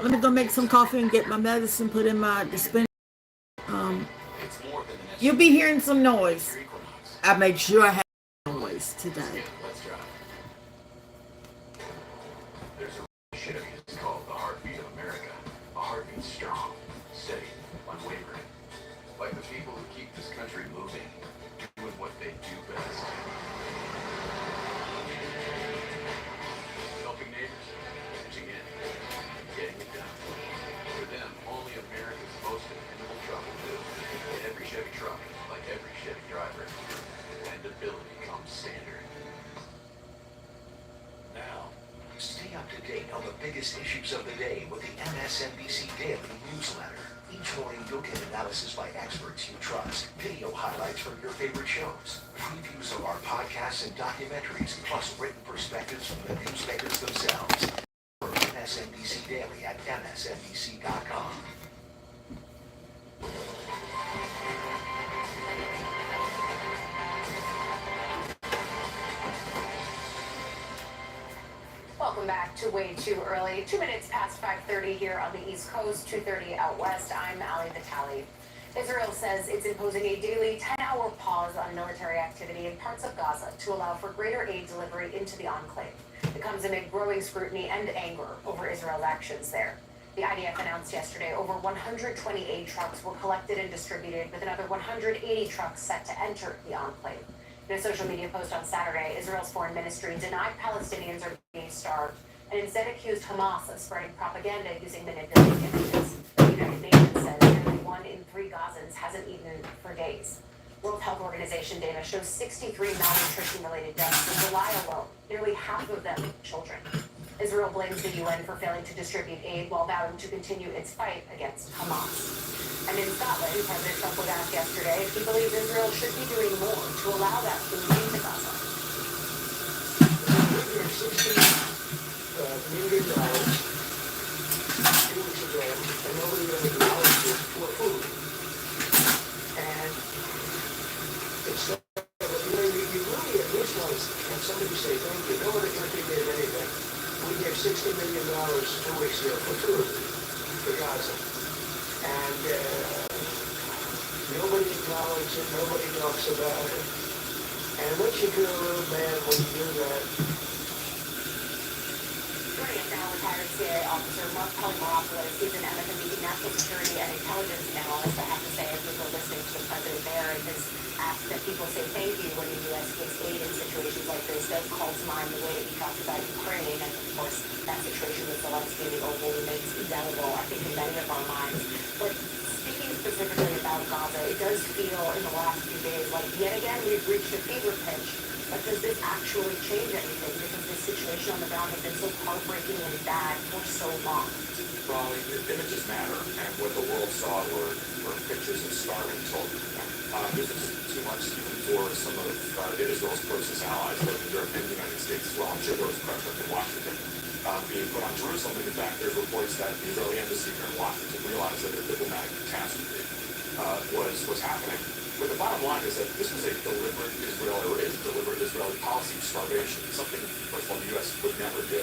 Let me go make some coffee and get my medicine put in my dispenser. Um, you'll be hearing some noise. I made sure I had noise today. Stay up to date on the biggest issues of the day with the MSNBC Daily newsletter. Each morning you'll get analysis by experts you trust, video highlights from your favorite shows, previews of our podcasts and documentaries, plus written perspectives from the newsmakers themselves. For MSNBC Daily at msnbc.com. Welcome back to Way Too Early. 2 minutes past 5:30 here on the East Coast, 2:30 out west. I'm Ali Vitale. Israel says it's imposing a daily 10-hour pause on military activity in parts of Gaza to allow for greater aid delivery into the enclave. It comes amid growing scrutiny and anger over Israel's actions there. The IDF announced yesterday over 120 aid trucks were collected and distributed, with another 180 trucks set to enter the enclave. In a social media post on Saturday, Israel's foreign ministry denied Palestinians are being starved and instead accused Hamas of spreading propaganda using manipulated images. The United Nations says nearly 1 in 3 Gazans hasn't eaten for days. World Health Organization data shows 63 malnutrition-related deaths in July alone, nearly half of them children. Israel blames the UN for failing to distribute aid while vowing to continue its fight against Hamas. And in Scotland, President Trump was asked yesterday if he believes Israel should be doing more to allow that food into Gaza. $60 million 2 weeks ago, and nobody really acknowledged it for food. And it's you really at least want to have somebody say thank you. No other country gave anything. We gave $60 million 2 weeks ago for food for Gaza. And nobody acknowledges it, nobody talks about it. And once you feel a little bad when you do that. Joining us now, retired CIA officer Mark Polymeropoulos. He's an MSNBC national security and intelligence analyst. I have to say, as we were listening to the president there, and his ask that people say thank you when the U.S. gives aid in situations like this does call to mind the way that he talked about Ukraine, and of course, that situation with Zelensky in the Oval remains indelible, I think, in many of our minds. But speaking specifically about Gaza, it does feel in the last few days like yet again we've reached a fever pitch. But does this actually change anything? Because this situation on the ground has been so heartbreaking and bad for so long. Well, images matter, and what the world saw were pictures of starving children. This is too much even for some of Israel's closest allies, both in Europe and the United States as well. I'm sure there was pressure from Washington being put on Jerusalem. And in fact, there's reports that the Israeli embassy here in Washington realized that a diplomatic catastrophe was happening. But the bottom line is that this was a deliberate deliberate Israeli policy of starvation, something, first of all, the U.S. would never do.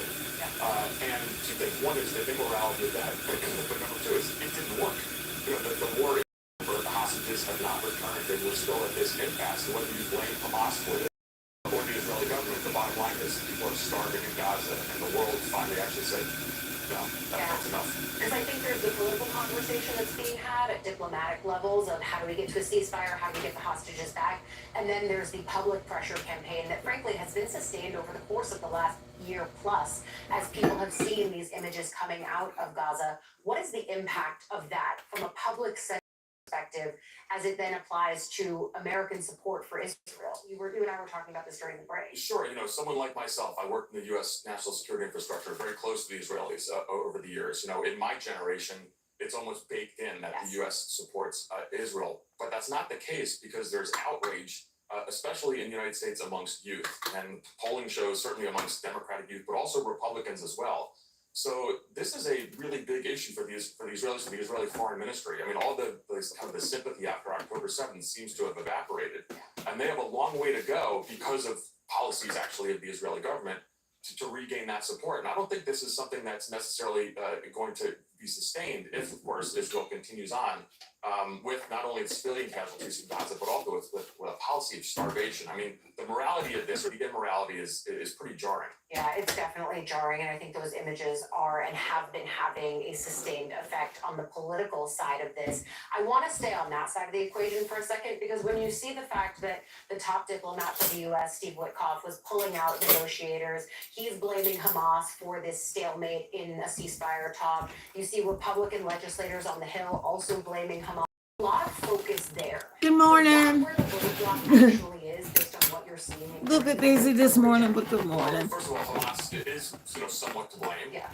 And 2 things. One is the immorality of that, but number 2 is it didn't work. You know, the war is over, the hostages have not returned, and we're still at this impasse. So whether you blame Hamas for this or the Israeli government, the bottom line is people are starving in Gaza, and the world finally actually said, no, that's enough. Because I think there's the political conversation that's being had at diplomatic levels of how do we get to a ceasefire, how do we get the hostages back, and then there's the public pressure campaign that frankly has been sustained over the course of the last year plus as people have seen these images coming out of Gaza. What is the impact of that from a public perspective as it then applies to American support for Israel? You and I were talking about this during the break. Sure. You know, someone like myself, I worked in the U.S. national security infrastructure, very close to the Israelis over the years. You know, in my generation, it's almost baked in that the U.S. supports Israel. But that's not the case because there's outrage, especially in the United States amongst youth. And polling shows, certainly amongst Democratic youth, but also Republicans as well. So this is a really big issue for the Israelis, for the Israeli foreign ministry. I mean, all the kind of the sympathy after October 7th seems to have evaporated. And they have a long way to go because of policies actually of the Israeli government to regain that support. And I don't think this is something that's necessarily going to sustained if, of course, Israel continues on with not only the civilian casualties in Gaza, but also with a policy of starvation. I mean, the morality of this, or the immorality, is pretty jarring. Yeah, it's definitely jarring, and I think those images are and have been having a sustained effect on the political side of this. I want to stay on that side of the equation for a second, because when you see the fact that the top diplomat for the U.S., Steve Witkoff, was pulling out negotiators, he's blaming Hamas for this stalemate in a ceasefire talk. You see Republican legislators on the Hill also blaming Hamas. A lot of focus there. Good morning. Where the roadblock actually is, based on what you're seeing. A little bit busy this morning, but good morning. First of all, Hamas is somewhat to blame. Yeah.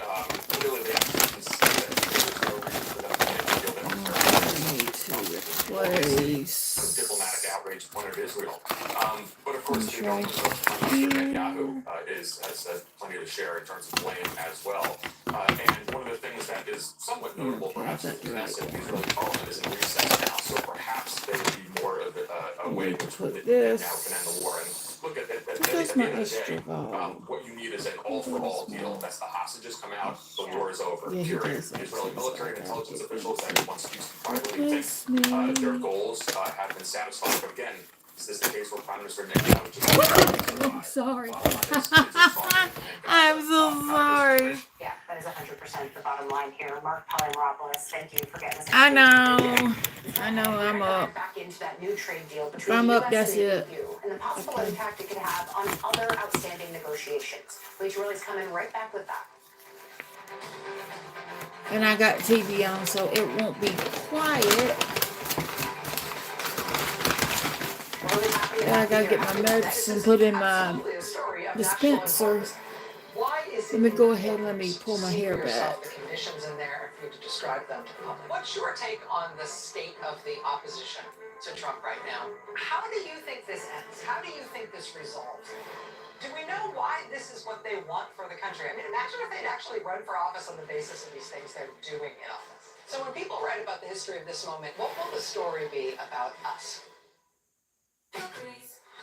Clearly, they can see that there's no reason for them to feel that Replace. diplomatic outrage pointed at Israel. But of course, the government of Netanyahu has plenty to share in terms of blame as well. And one of the things that is somewhat notable, perhaps, is that the Israeli parliament is in recess now, so perhaps there would be more of a way in which Netanyahu can end the war. And look at the end of the day, what you need is an all-for-all deal. That's the hostages come out, the war is over. Period. Israeli military and intelligence officials that once used to privately think their goals have been satisfied. But again, is this the case where Prime Minister Netanyahu just Sorry. I'm so sorry. Yeah, that is 100% the bottom line here. Mark Palimopoulos, thank you for getting us. I know. I'm up. Back into that new trade deal If between I'm the up, US that's and the it. EU, and the possible impact it could have on other outstanding negotiations. Rachel Riley's coming right back with that. And I got TV on, so it won't be quiet. Really happy to I have gotta you get here. my medicine put in my Absolutely a story of national dispenser. importance. Why is Let it me go ahead and let important me pull my to see hair for yourself back. the conditions in there for you to describe them to the public? What's your take on the state of the opposition to Trump right now? How do you think this ends? How do you think this resolves? Do we know why this is what they want for the country? I mean, imagine if they'd actually run for office on the basis of these things they're doing in office. So when people write about the history of this moment, what will the story be about us?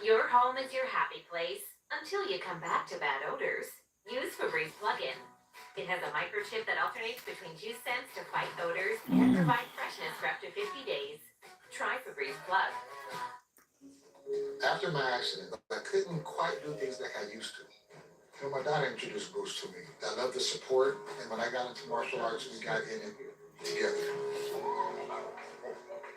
Your home is your happy place until you come back to bad odors. Use Febreze plug-in. It has a microchip that alternates between 2 scents to fight odors and provide freshness for up to 50 days. Try Febreze Plug. After my accident, I couldn't quite do things like I used to. You know, my daughter introduced Bruce to me. I love the support, and when I got into martial arts, we got in it together.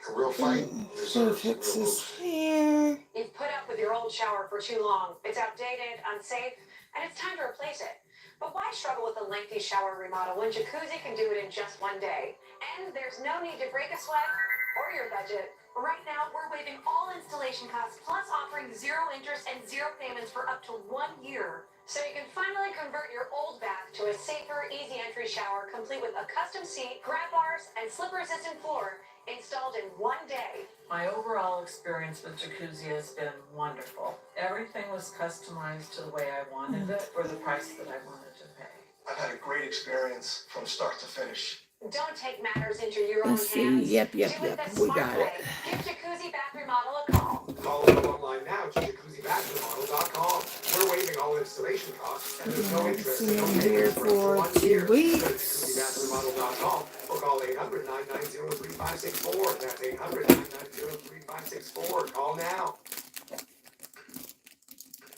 A real fight So deserves a real fix his lose. hair. You've put up with your old shower for too long. It's outdated, unsafe, and it's time to replace it. But why struggle with a lengthy shower remodel when Jacuzzi can do it in just one day? And there's no need to break a sweat or your budget. Right now, we're waiving all installation costs, plus offering 0 interest and 0 payments for up to 1 year. So you can finally convert your old bath to a safer, easy entry shower, complete with a custom seat, grab bars, and slipper-resistant floor, installed in 1 day. My overall experience with Jacuzzi has been wonderful. Everything was customized to the way I wanted it for the price that I wanted to pay. I've had a great experience from start to finish. Don't take matters into your own Let's see. hands. Yep. Do it the We smart got way. it. Give Jacuzzi Bath Remodel a call. Call them online now to jacuzzibathremodel.com. We're waiving all installation costs, and there's no interest See and no him here payments for for up to 1 2 year. Go to weeks. jacuzzibathremodel.com or call 800-990-3564. That's 800-990-3564. Call now.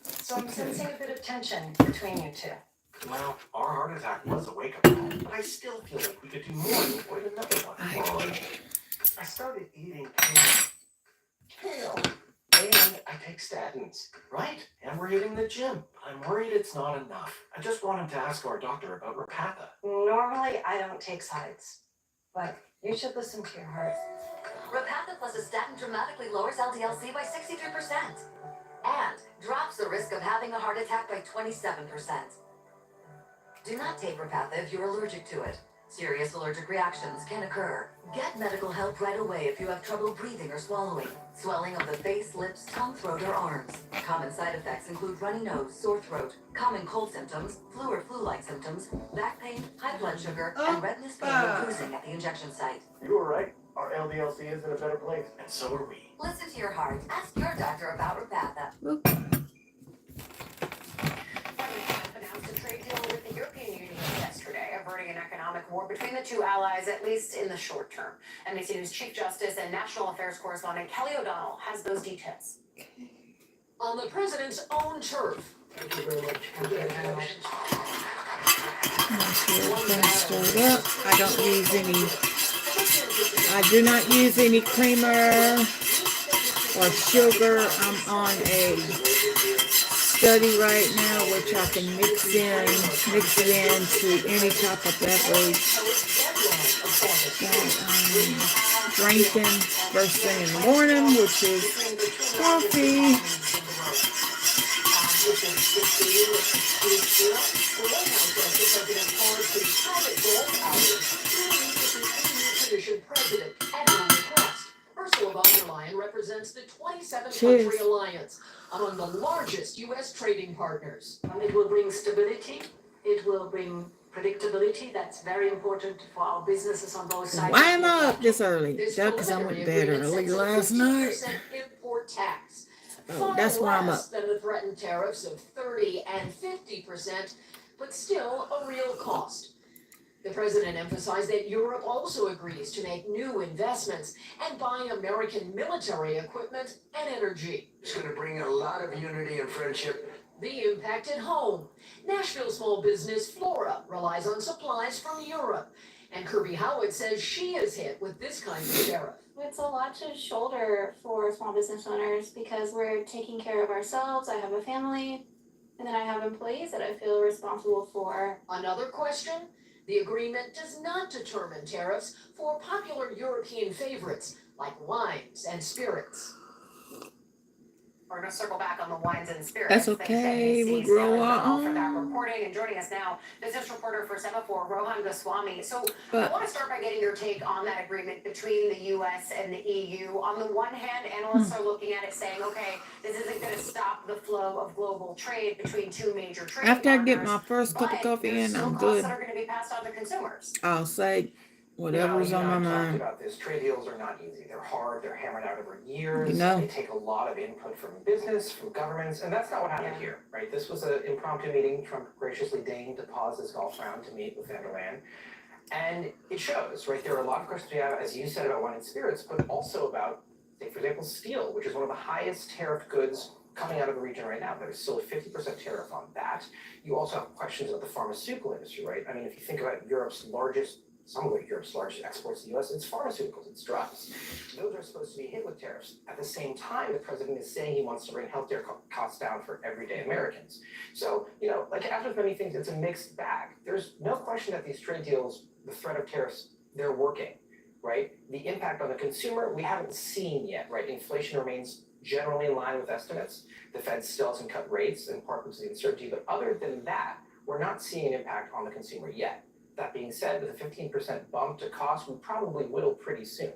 So I'm sensing a bit of tension between you two. Well, our heart attack was a wake-up call, but I still feel like we could do more than avoid another one. I started eating kale, and I take statins, right? And we're hitting the gym. I'm worried it's not enough. I just wanted to ask our doctor about Repatha. Normally, I don't take sides, but you should listen to your heart. Repatha plus a statin dramatically lowers LDL-C by 63% and drops the risk of having a heart attack by 27%. Do not take Repatha if you're allergic to it. Serious allergic reactions can occur. Get medical help right away if you have trouble breathing or swallowing, swelling of the face, lips, tongue, throat, or arms. Common side effects include runny nose, sore throat, common cold symptoms, flu or flu-like symptoms, back pain, high blood sugar, and redness, pain, or bruising at the injection site. You were right. Our LDL-C is in a better place. And so are we. Listen to your heart. Ask your doctor about Repatha. Announced a trade deal with the European Union yesterday, averting an economic war between the two allies, at least in the short term. NBC News Chief Justice and National Affairs correspondent Kelly O'Donnell has those details. On the president's own turf. Thank you very much. Stirred up. I do not use any creamer or sugar. I'm on a study right now, which I can mix it into any type of beverage that I'm drinking first thing in the morning, which is coffee. Ursula von der Leyen represents the 27 Cheers. country alliance, among the largest U.S. trading partners. It will bring stability. It will bring predictability. That's very important for our businesses on both sides. Why am I up this early? This Just because I went to bed preliminary early last agreement night. sets a 15% import tax. Oh, that's why I'm up. Far less than the threatened tariffs of 30 and 50%, but still a real cost. The president emphasized that Europe also agrees to make new investments and buy American military equipment and energy. It's going to bring a lot of unity and friendship. The impact at home. Nashville small business Flora relies on supplies from Europe. And Kirby Howard says she is hit with this kind of tariff. It's a lot to shoulder for small business owners because we're taking care of ourselves. I have a family, and then I have employees that I feel responsible for. Another question? The agreement does not determine tariffs for popular European favorites like wines and spirits. We're going to circle back on the wines and spirits. That's okay. Thanks to We NBC's grow Kelly our O'Donnell for that own. reporting. And joining us now, business reporter for Semaphore, Rohan Goswami. So I But want to start by getting your take on that agreement between the U.S. and the EU. On the one hand, analysts are looking at it saying, okay, this isn't going to stop the flow of global trade between two major trade after I get partners, my first cup of but coffee there's in, still I'm costs good. that are going to be passed on to consumers. I'll say whatever's on my I've talked mind. about this. Trade deals are not easy. They're hard. They're hammered out over years. You know. They take a lot of input from business, from governments, and that's not what happened here, right? This was an impromptu meeting. Trump graciously deigned to pause his golf round to meet with van der Leyen. And it shows, right? There are a lot of questions we have, as you said, about wine and spirits, but also about, say, for example, steel, which is one of the highest tariffed goods coming out of the region right now. There's still a 50% tariff on that. You also have questions about the pharmaceutical industry, right? I mean, if you think about some of Europe's largest exports to the US, it's pharmaceuticals, it's drugs. Those are supposed to be hit with tariffs. At the same time, the president is saying he wants to bring healthcare costs down for everyday Americans. So, like after many things, it's a mixed bag. There's no question that these trade deals, the threat of tariffs, they're working, right? The impact on the consumer, we haven't seen yet, right? Inflation remains generally in line with estimates. The Fed still hasn't cut rates, in part because of the uncertainty, but other than that, we're not seeing an impact on the consumer yet. That being said, with a 15% bump to cost, we probably will pretty soon.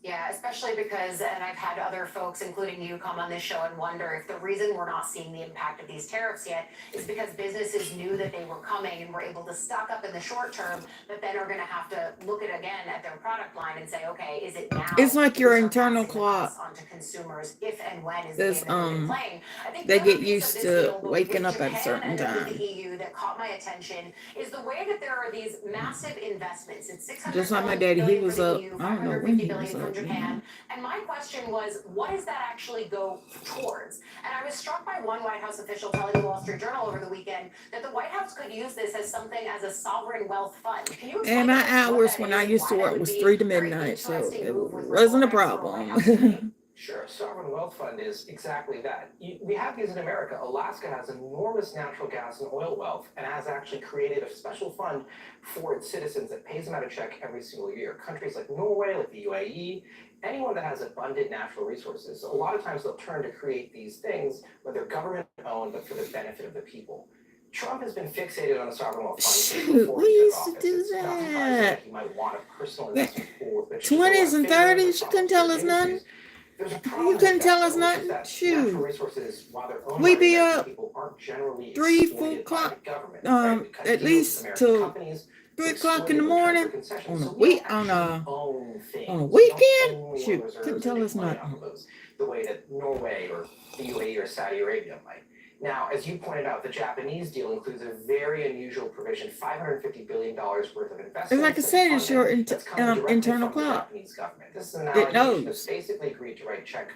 Yeah, especially because, and I've had other folks, including you, come on this show and wonder if the reason we're not seeing the impact of these tariffs yet is because businesses knew that they were coming and were able to stock up in the short term, but then are going to have to look at again at their product line and say, okay, is it now? It's like your we start internal passing the clock. costs onto consumers if and when is This, the game that we've been playing. I think they the other get piece used of this to deal, both waking with up at a Japan certain and then with time. the EU that caught my attention is the way that there are these massive investments. It's 600 Just like my billion daddy, he was for the up. EU, I don't know when 550 he billion was from up. Japan. And my question was, what does that actually go towards? And I was struck by one White House official telling the Wall Street Journal over the weekend that the White House could use this as something as a sovereign wealth fund. Can you explain And my to us what hours that when is I and used to why that work would was be 3 to a very midnight, so interesting it move with wasn't a reform for a White House to problem. make? Sure, sovereign wealth fund is exactly that. We have these in America. Alaska has enormous natural gas and oil wealth and has actually created a special fund for its citizens that pays them out a check every single year. Countries like Norway, like the UAE, anyone that has abundant natural resources, a lot of times they'll turn to create these things where they're government owned but for the benefit of the people. Trump has been fixated on a sovereign wealth fund Shoot, before we he used took to office. do It's not surprising that. that he might want a personal investment pool with which to 20s and go after 30s, you couldn't tell us nothing. industries. There's a problem You with couldn't that, tell us though, which is nothing. that natural Shoot. resources, while they're owned We by be the American up people, aren't generally 3, 4 exploited by the o'clock, government, right? Because at deals least with American till companies 3 to o'clock in the exploit it and charge morning for concessions. on a So we week, don't on actually a own things. on a We don't weekend. own oil Shoot, reserves couldn't and tell make us money nothing. off of those the way that Norway or the UAE or Saudi Arabia might. Now, as you pointed out, the Japanese deal includes a very unusual provision, $550 billion worth of investment. And like I said, it's your internal clock. Japanese government. This is an It allegation that's knows. basically agreed to write Trump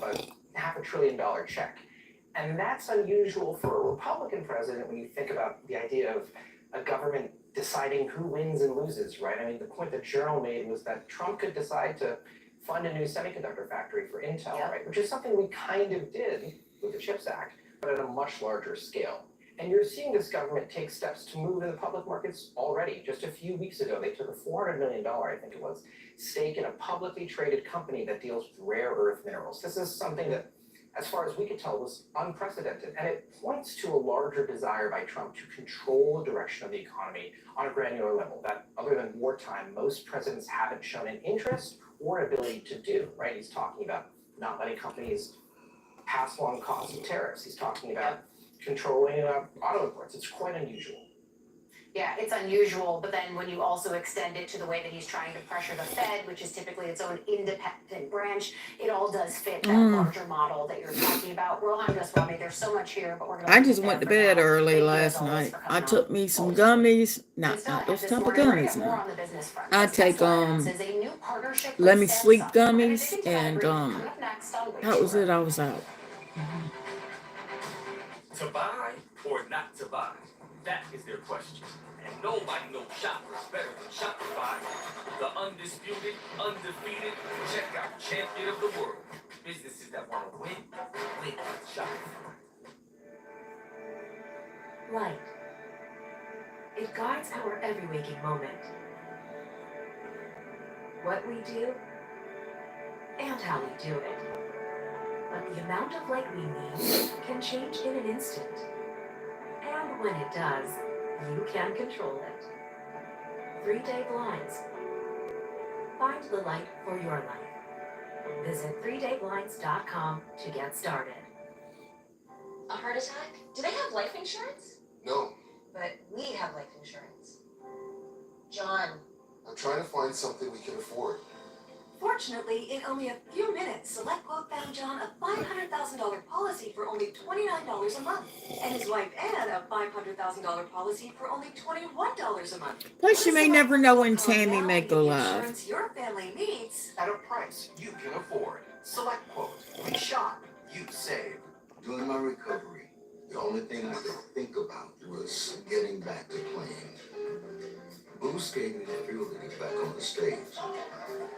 a $500 billion check. And that's unusual for a Republican president when you think about the idea of a government deciding who wins and loses, right? I mean, the point the Journal made was that Trump could decide to fund a new semiconductor factory for Intel, right? Which is something we kind of did with the CHIPS Act, but at a much larger scale. And you're seeing this government take steps to move in the public markets already. Just a few weeks ago, they took a $400 million, I think it was, stake in a publicly traded company that deals with rare earth minerals. This is something that, as far as we could tell, was unprecedented. And it points to a larger desire by Trump to control the direction of the economy on a granular level that, other than wartime, most presidents haven't shown an interest or an ability to do, right? He's talking about not letting companies pass along costs of tariffs. He's talking about controlling auto imports. It's quite unusual. Yeah, it's unusual, but then when you also extend it to the way that he's trying to pressure the Fed, which is typically its own independent branch, it all does fit that larger model that you're talking about. Rohan Goswami, there's so much here, but we're going to... I just went to bed early last night. I took me some gummies. Not those type of gummies now. I take let me sleep gummies, and that was it. I was out. To buy or not to buy? That is their question. And nobody knows shoppers better than Shopify. The undisputed, undefeated checkout champion of the world. Businesses that want to win with Shopify. Light. It guides our every waking moment. What we do and how we do it. But the amount of light we need can change in an instant. And when it does, you can control it. 3-Day Blinds. Find the light for your life. Visit 3dayblinds.com to get started. A heart attack? Do they have life insurance? No, But we have life insurance. John. I'm trying to find something we can afford. Fortunately, in only a few minutes, SelectQuote found John a $500,000 policy for only $29 a month, and his wife Anne a $500,000 policy for only $21 a month. Plus, you may never know when Tammy may go live. Insurance your family needs At a price you can afford. SelectQuote. We shop, you save. During my recovery, the only thing I could think about was getting back to playing. Boost gave me the fuel to get back on the stage.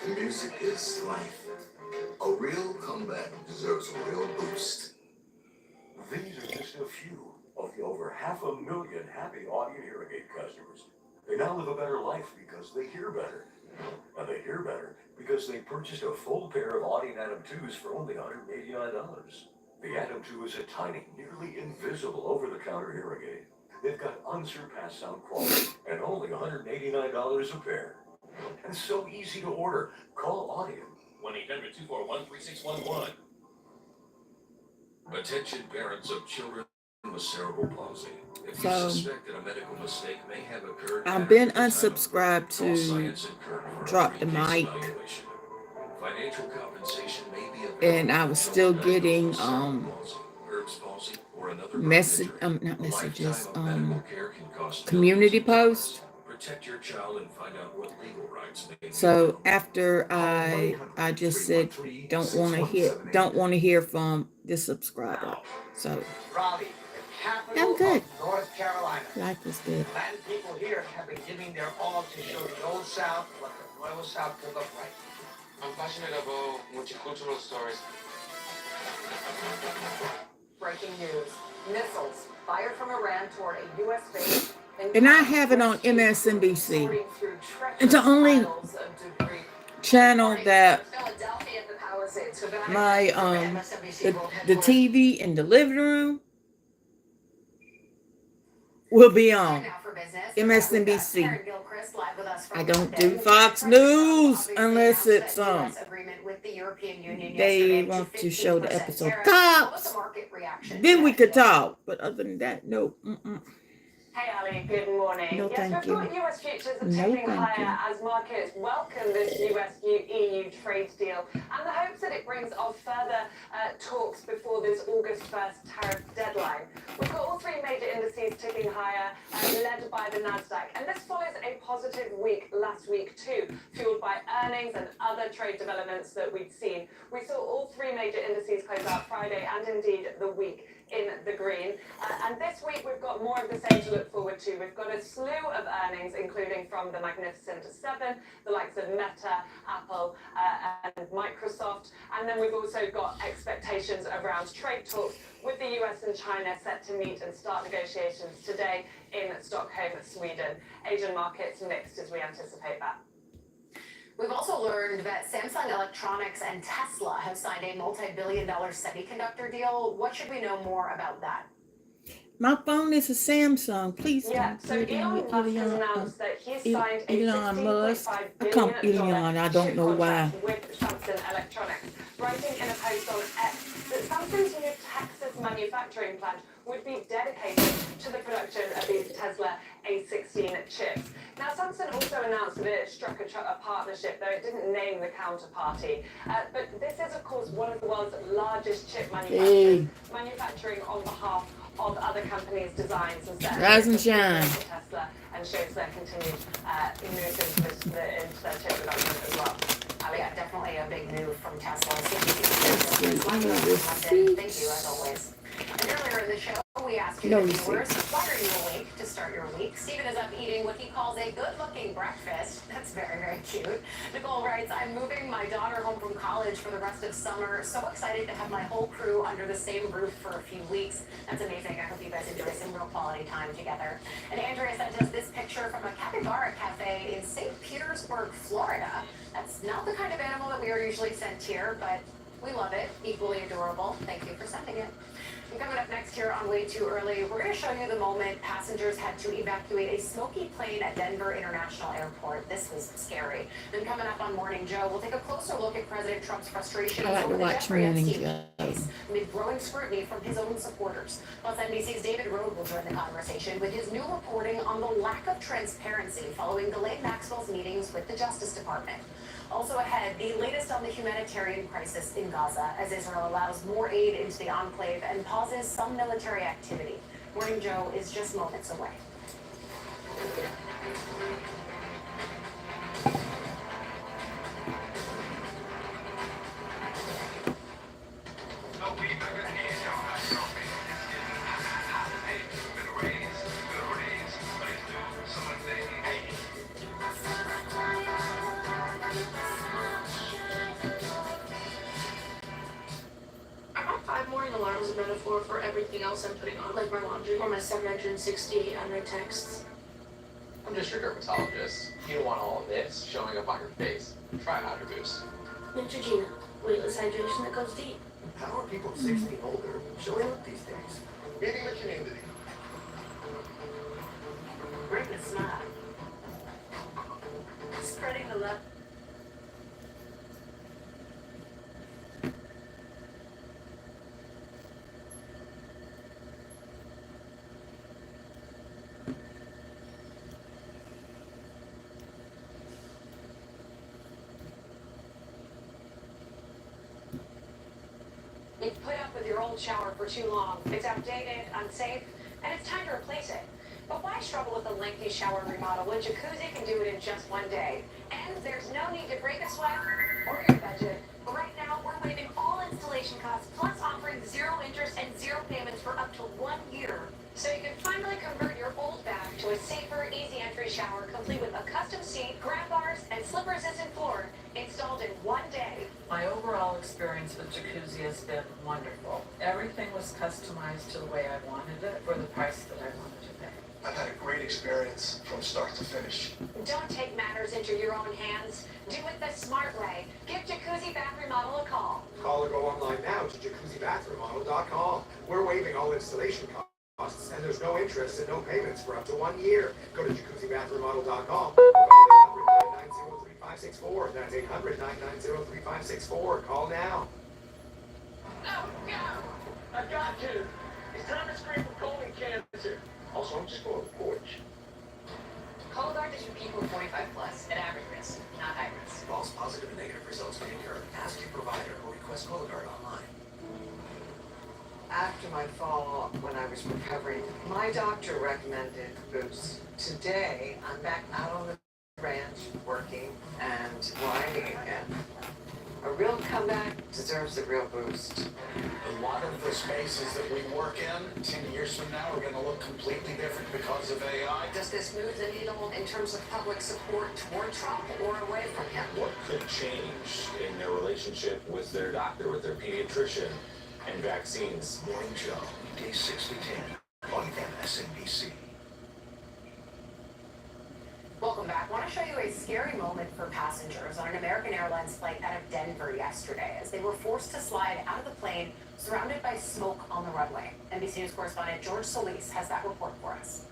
The music is life. A real comeback deserves a real boost. These are just a few of the over 500,000 happy Audien hearing aid customers. They now live a better life because they hear better. And they hear better because they purchased a full pair of Audien Atom 2s for only $189. The Atom 2 is a tiny, nearly invisible over-the-counter hearing aid. They've got unsurpassed sound quality and only $189 a pair. And so easy to order. Call Audien. 1-800-241-3611. Attention parents of children with cerebral palsy. If you So, suspect that a medical mistake may have occurred, I've been unsubscribed to Drop the Mic, financial compensation may be available, and I was still getting Erb's palsy, or another message brain not injury. messages Lifetime of medical care can cost community millions of posts. dollars. Protect your child and find out what legal rights may be So available. after I just said don't want to hear from this subscriber. So Raleigh, the capital I'm good. of North Carolina. Life is good. Latin people here have been giving their all to show the old South what the Royal South can look like. I'm passionate about multicultural stories. Breaking news. Missiles fired from Iran toward a U.S. base. And I have it on MSNBC. It's the only channel that my the TV in the living room will be on MSNBC. I don't do Fox News unless it's they want to show the episode cops. Then we could talk, but other than that, no. Hey Ali, good morning. No, Yes, thank we've got you. US futures are No, ticking thank higher you. as markets welcome this US-EU trade deal and the hopes that it brings of further talks before this August 1st tariff deadline. We've got all three major indices ticking higher, led by the Nasdaq. And this follows a positive week last week too, fueled by earnings and other trade developments that we'd seen. We saw all three major indices close out Friday and indeed the week in the green. And this week we've got more of the same to look forward to. We've got a slew of earnings, including from the Magnificent Seven, the likes of Meta, Apple, and Microsoft. And then we've also got expectations around trade talks with the US and China set to meet and start negotiations today in Stockholm, Sweden. Asian markets mixed as we anticipate that. We've also learned that Samsung Electronics and Tesla have signed a multi-billion-dollar semiconductor deal. What should we know more about that? My phone is a Samsung. Please Yeah, don't so put in Elon with Musk has Elon, announced that he's signed a Elon Musk. $16.5 I call him billion Elon. I don't chip know why. contract with Samsung Electronics, writing in a post on X that Samsung's new Texas manufacturing plant would be dedicated to the production of these Tesla A16 chips. Now, Samsung also announced that it struck a partnership, though it didn't name the counterparty. But this is, of course, one of the world's largest chip manufacturers, manufacturing on behalf of other companies' designs and sets. Rise and shine. Tesla and shows their continued move into their chip development as well. Yeah, definitely a big move from Tesla. Thank you, as always. And earlier in the show, we asked you, the viewers, why are you awake to start your week? Stephen is up eating what he calls a good-looking breakfast. That's very, very cute. Nicole writes, I'm moving my daughter home from college for the rest of summer. So excited to have my whole crew under the same roof for a few weeks. That's amazing. I hope you guys enjoy some real quality time together. And Andrea sent us this picture from a capybara cafe in St. Petersburg, Florida. That's not the kind of animal that we are usually sent here, but we love it. Equally adorable. Thank you for sending it. And coming up next here on Way Too Early, we're going to show you the moment passengers had to evacuate a smoky plane at Denver International Airport. This was scary. Then coming up on Morning Joe, we'll take a closer look at President Trump's frustrations over the Jeffrey Epstein case amid growing scrutiny from his own supporters. Plus, NBC's David Rode will join the conversation with his new reporting on the lack of transparency following Ghislaine Maxwell's meetings with the Justice Department. Also ahead, the latest on the humanitarian crisis in Gaza as Israel allows more aid into the enclave and pauses some military activity. Morning Joe is just moments away. Alarms a metaphor for everything else I'm putting on, like my laundry or my 760 unread texts. I'm just your dermatologist. You don't want all of this showing up on your face. Try Hydro Boost. Neutrogena, weightless hydration that goes deep. How are people 60 and older showing up these days? Meeting the community. Bring a smile. Spreading the love. You've put up with your old shower for too long. It's outdated, unsafe, and it's time to replace it. But why struggle with a lengthy shower remodel when Jacuzzi can do it in just one day? And there's no need to break a sweat or your budget. But right now, we're waiving all installation costs, plus offering 0 interest and 0 payments for up to 1 year. So you can finally convert your old bath to a safer, easy entry shower, complete with a custom seat, grab bars, and slip-resistant floor, installed in 1 day. My overall experience with Jacuzzi has been wonderful. Everything was customized to the way I wanted it for the price that I wanted to pay. I've had a great experience from start to finish. Don't take matters into your own hands. Do it the smart way. Give Jacuzzi Bath Remodel a call. Call or go online now to jacuzzibathremodel.com. We're waiving all installation costs, and there's no interest and no payments for up to 1 year. Go to jacuzzibathremodel.com. Call 800-990-3564. That's 800-990-3564. Call now. No, no! I got to! It's time to screen for colon cancer. Also, I'm just going to report 35+ at average risk, not high risk. False positive and negative results may occur. Ask your provider or request Cologuard online. After my fall, when I was recovering, my doctor recommended Boost. Today, I'm back out on the ranch, working and riding again. A real comeback deserves a real boost. A lot of the spaces that we work in 10 years from now are going to look completely different because of AI. Does this move the needle in terms of public support toward Trump or away from him? What could change in their relationship with their doctor, with their pediatrician, and vaccines? Morning Joe, day 6 to 10 on MSNBC. Welcome back. I want to show you a scary moment for passengers on an American Airlines flight out of Denver yesterday as they were forced to slide out of the plane surrounded by smoke on the runway. NBC News correspondent George Solis has that report for us.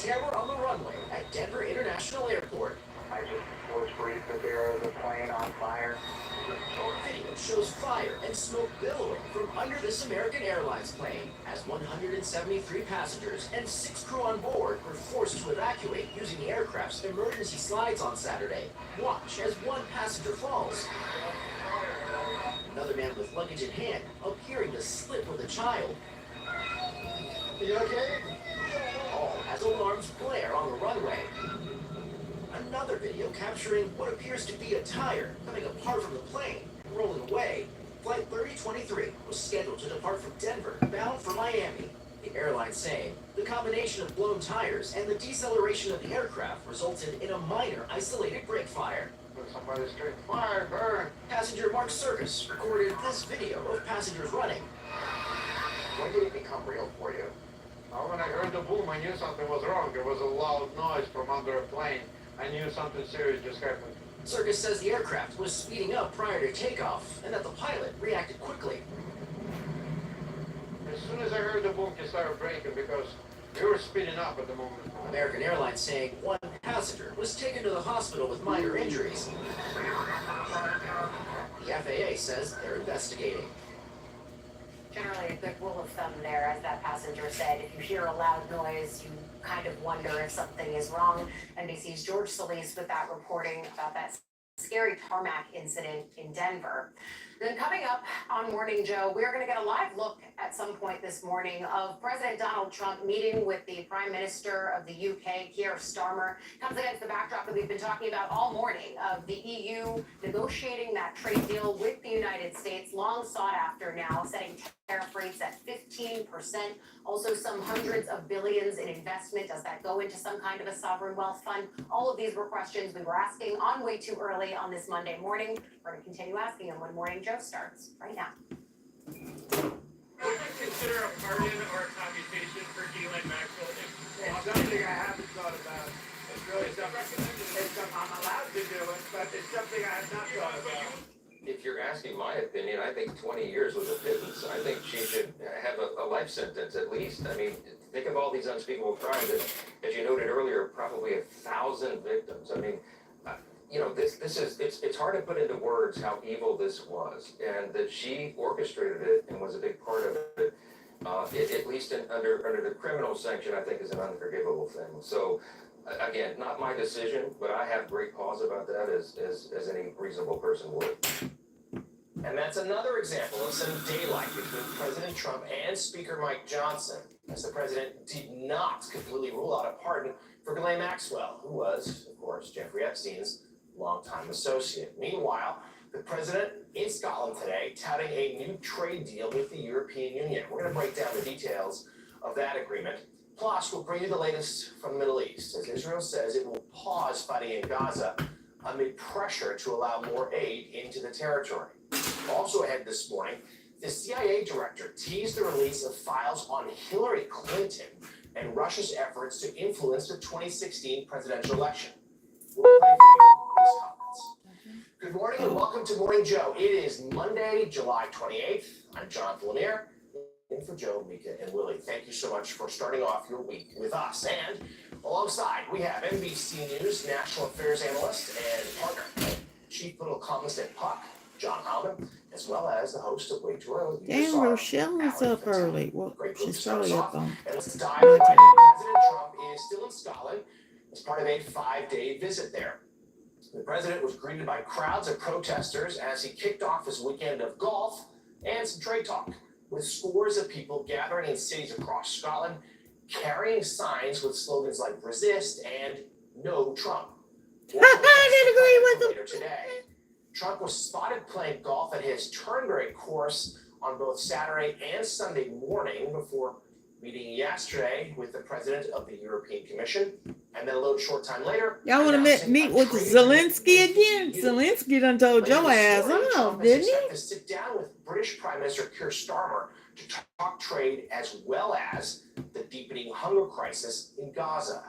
Terror on the runway at Denver International Airport. I just was briefed that there is a plane on fire. Video shows fire and smoke billowing from under this American Airlines plane as 173 passengers and 6 crew on board were forced to evacuate using the aircraft's emergency slides on Saturday. Watch as one passenger falls. Another man with luggage in hand appearing to slip with a child. You okay? All as alarms blare on the runway. Another video capturing what appears to be a tire coming apart from the plane, rolling away. Flight 3023 was scheduled to depart from Denver, bound for Miami. The airline saying the combination of blown tires and the deceleration of the aircraft resulted in a minor isolated brake fire. Somebody's straight fire, burn. Passenger Mark Circus recorded this video of passengers running. When did it become real for you? When I heard the boom, I knew something was wrong. There was a loud noise from under a plane. I knew something serious just happened. Circus says the aircraft was speeding up prior to takeoff and that the pilot reacted quickly. As soon as I heard the boom, he started braking because we were speeding up at the moment. American Airlines saying one passenger was taken to the hospital with minor injuries. The FAA says they're investigating. Generally, a good rule of thumb there, as that passenger said, if you hear a loud noise, you kind of wonder if something is wrong. NBC's George Solis with that reporting about that scary tarmac incident in Denver. Then coming up on Morning Joe, we're going to get a live look at some point this morning of President Donald Trump meeting with the Prime Minister of the UK, Keir Starmer. Comes against the backdrop that we've been talking about all morning of the EU negotiating that trade deal with the United States, long sought after now, setting tariff rates at 15%. Also some hundreds of billions in investment. Does that go into some kind of a sovereign wealth fund? All of these were questions we were asking on Way Too Early on this Monday morning. We're going to continue asking them when Morning Joe starts right now. Would you consider a pardon or a commutation for Ghislaine Maxwell? It's something I haven't thought about. It's really something I'm allowed to do it, but it's something I have not thought about. If you're asking my opinion, I think 20 years was a pittance. I think she should have a life sentence at least. I mean, think of all these unspeakable crimes. As you noted earlier, probably 1,000 victims. I mean, you know, it's hard to put into words how evil this was, and that she orchestrated it and was a big part of it. At least under the criminal sanction, I think is an unforgivable thing. So, again, not my decision, but I have great pause about that, as any reasonable person would. And that's another example of some daylight between President Trump and Speaker Mike Johnson, as the president did not completely rule out a pardon for Ghislaine Maxwell, who was, of course, Jeffrey Epstein's longtime associate. Meanwhile, the president in Scotland today touting a new trade deal with the European Union. We're going to break down the details of that agreement. Plus, we'll bring you the latest from the Middle East, as Israel says it will pause fighting in Gaza amid pressure to allow more aid into the territory. Also ahead this morning, the CIA director teased the release of files on Hillary Clinton and Russia's efforts to influence the 2016 presidential election. We'll play for you his comments. Good morning and welcome to Morning Joe. It is Monday, July 28th. I'm John Lemire, in for Joe, Mika, and Willie. Thank you so much for starting off your week with us. And alongside, we have NBC News national affairs analyst and partner, chief political columnist at Puck, John Alvin, as well as the host of Way Too Early. Damn, Rochelle is up early. Well, she's probably up on. And let's dive right in. President Trump is still in Scotland as part of a 5-day visit there. The president was greeted by crowds of protesters as he kicked off his weekend of golf and some trade talk, with scores of people gathering in cities across Scotland, carrying signs with slogans like "Resist" and "No Trump." I didn't agree with him. Today, Trump was spotted playing golf at his Turnberry course on both Saturday and Sunday morning before meeting yesterday with the president of the European Commission, and then a little short time later, y'all want to meet with Zelensky again? Zelensky done told your ass off, didn't he? To sit down with British Prime Minister Keir Starmer to talk trade as well as the deepening hunger crisis in Gaza.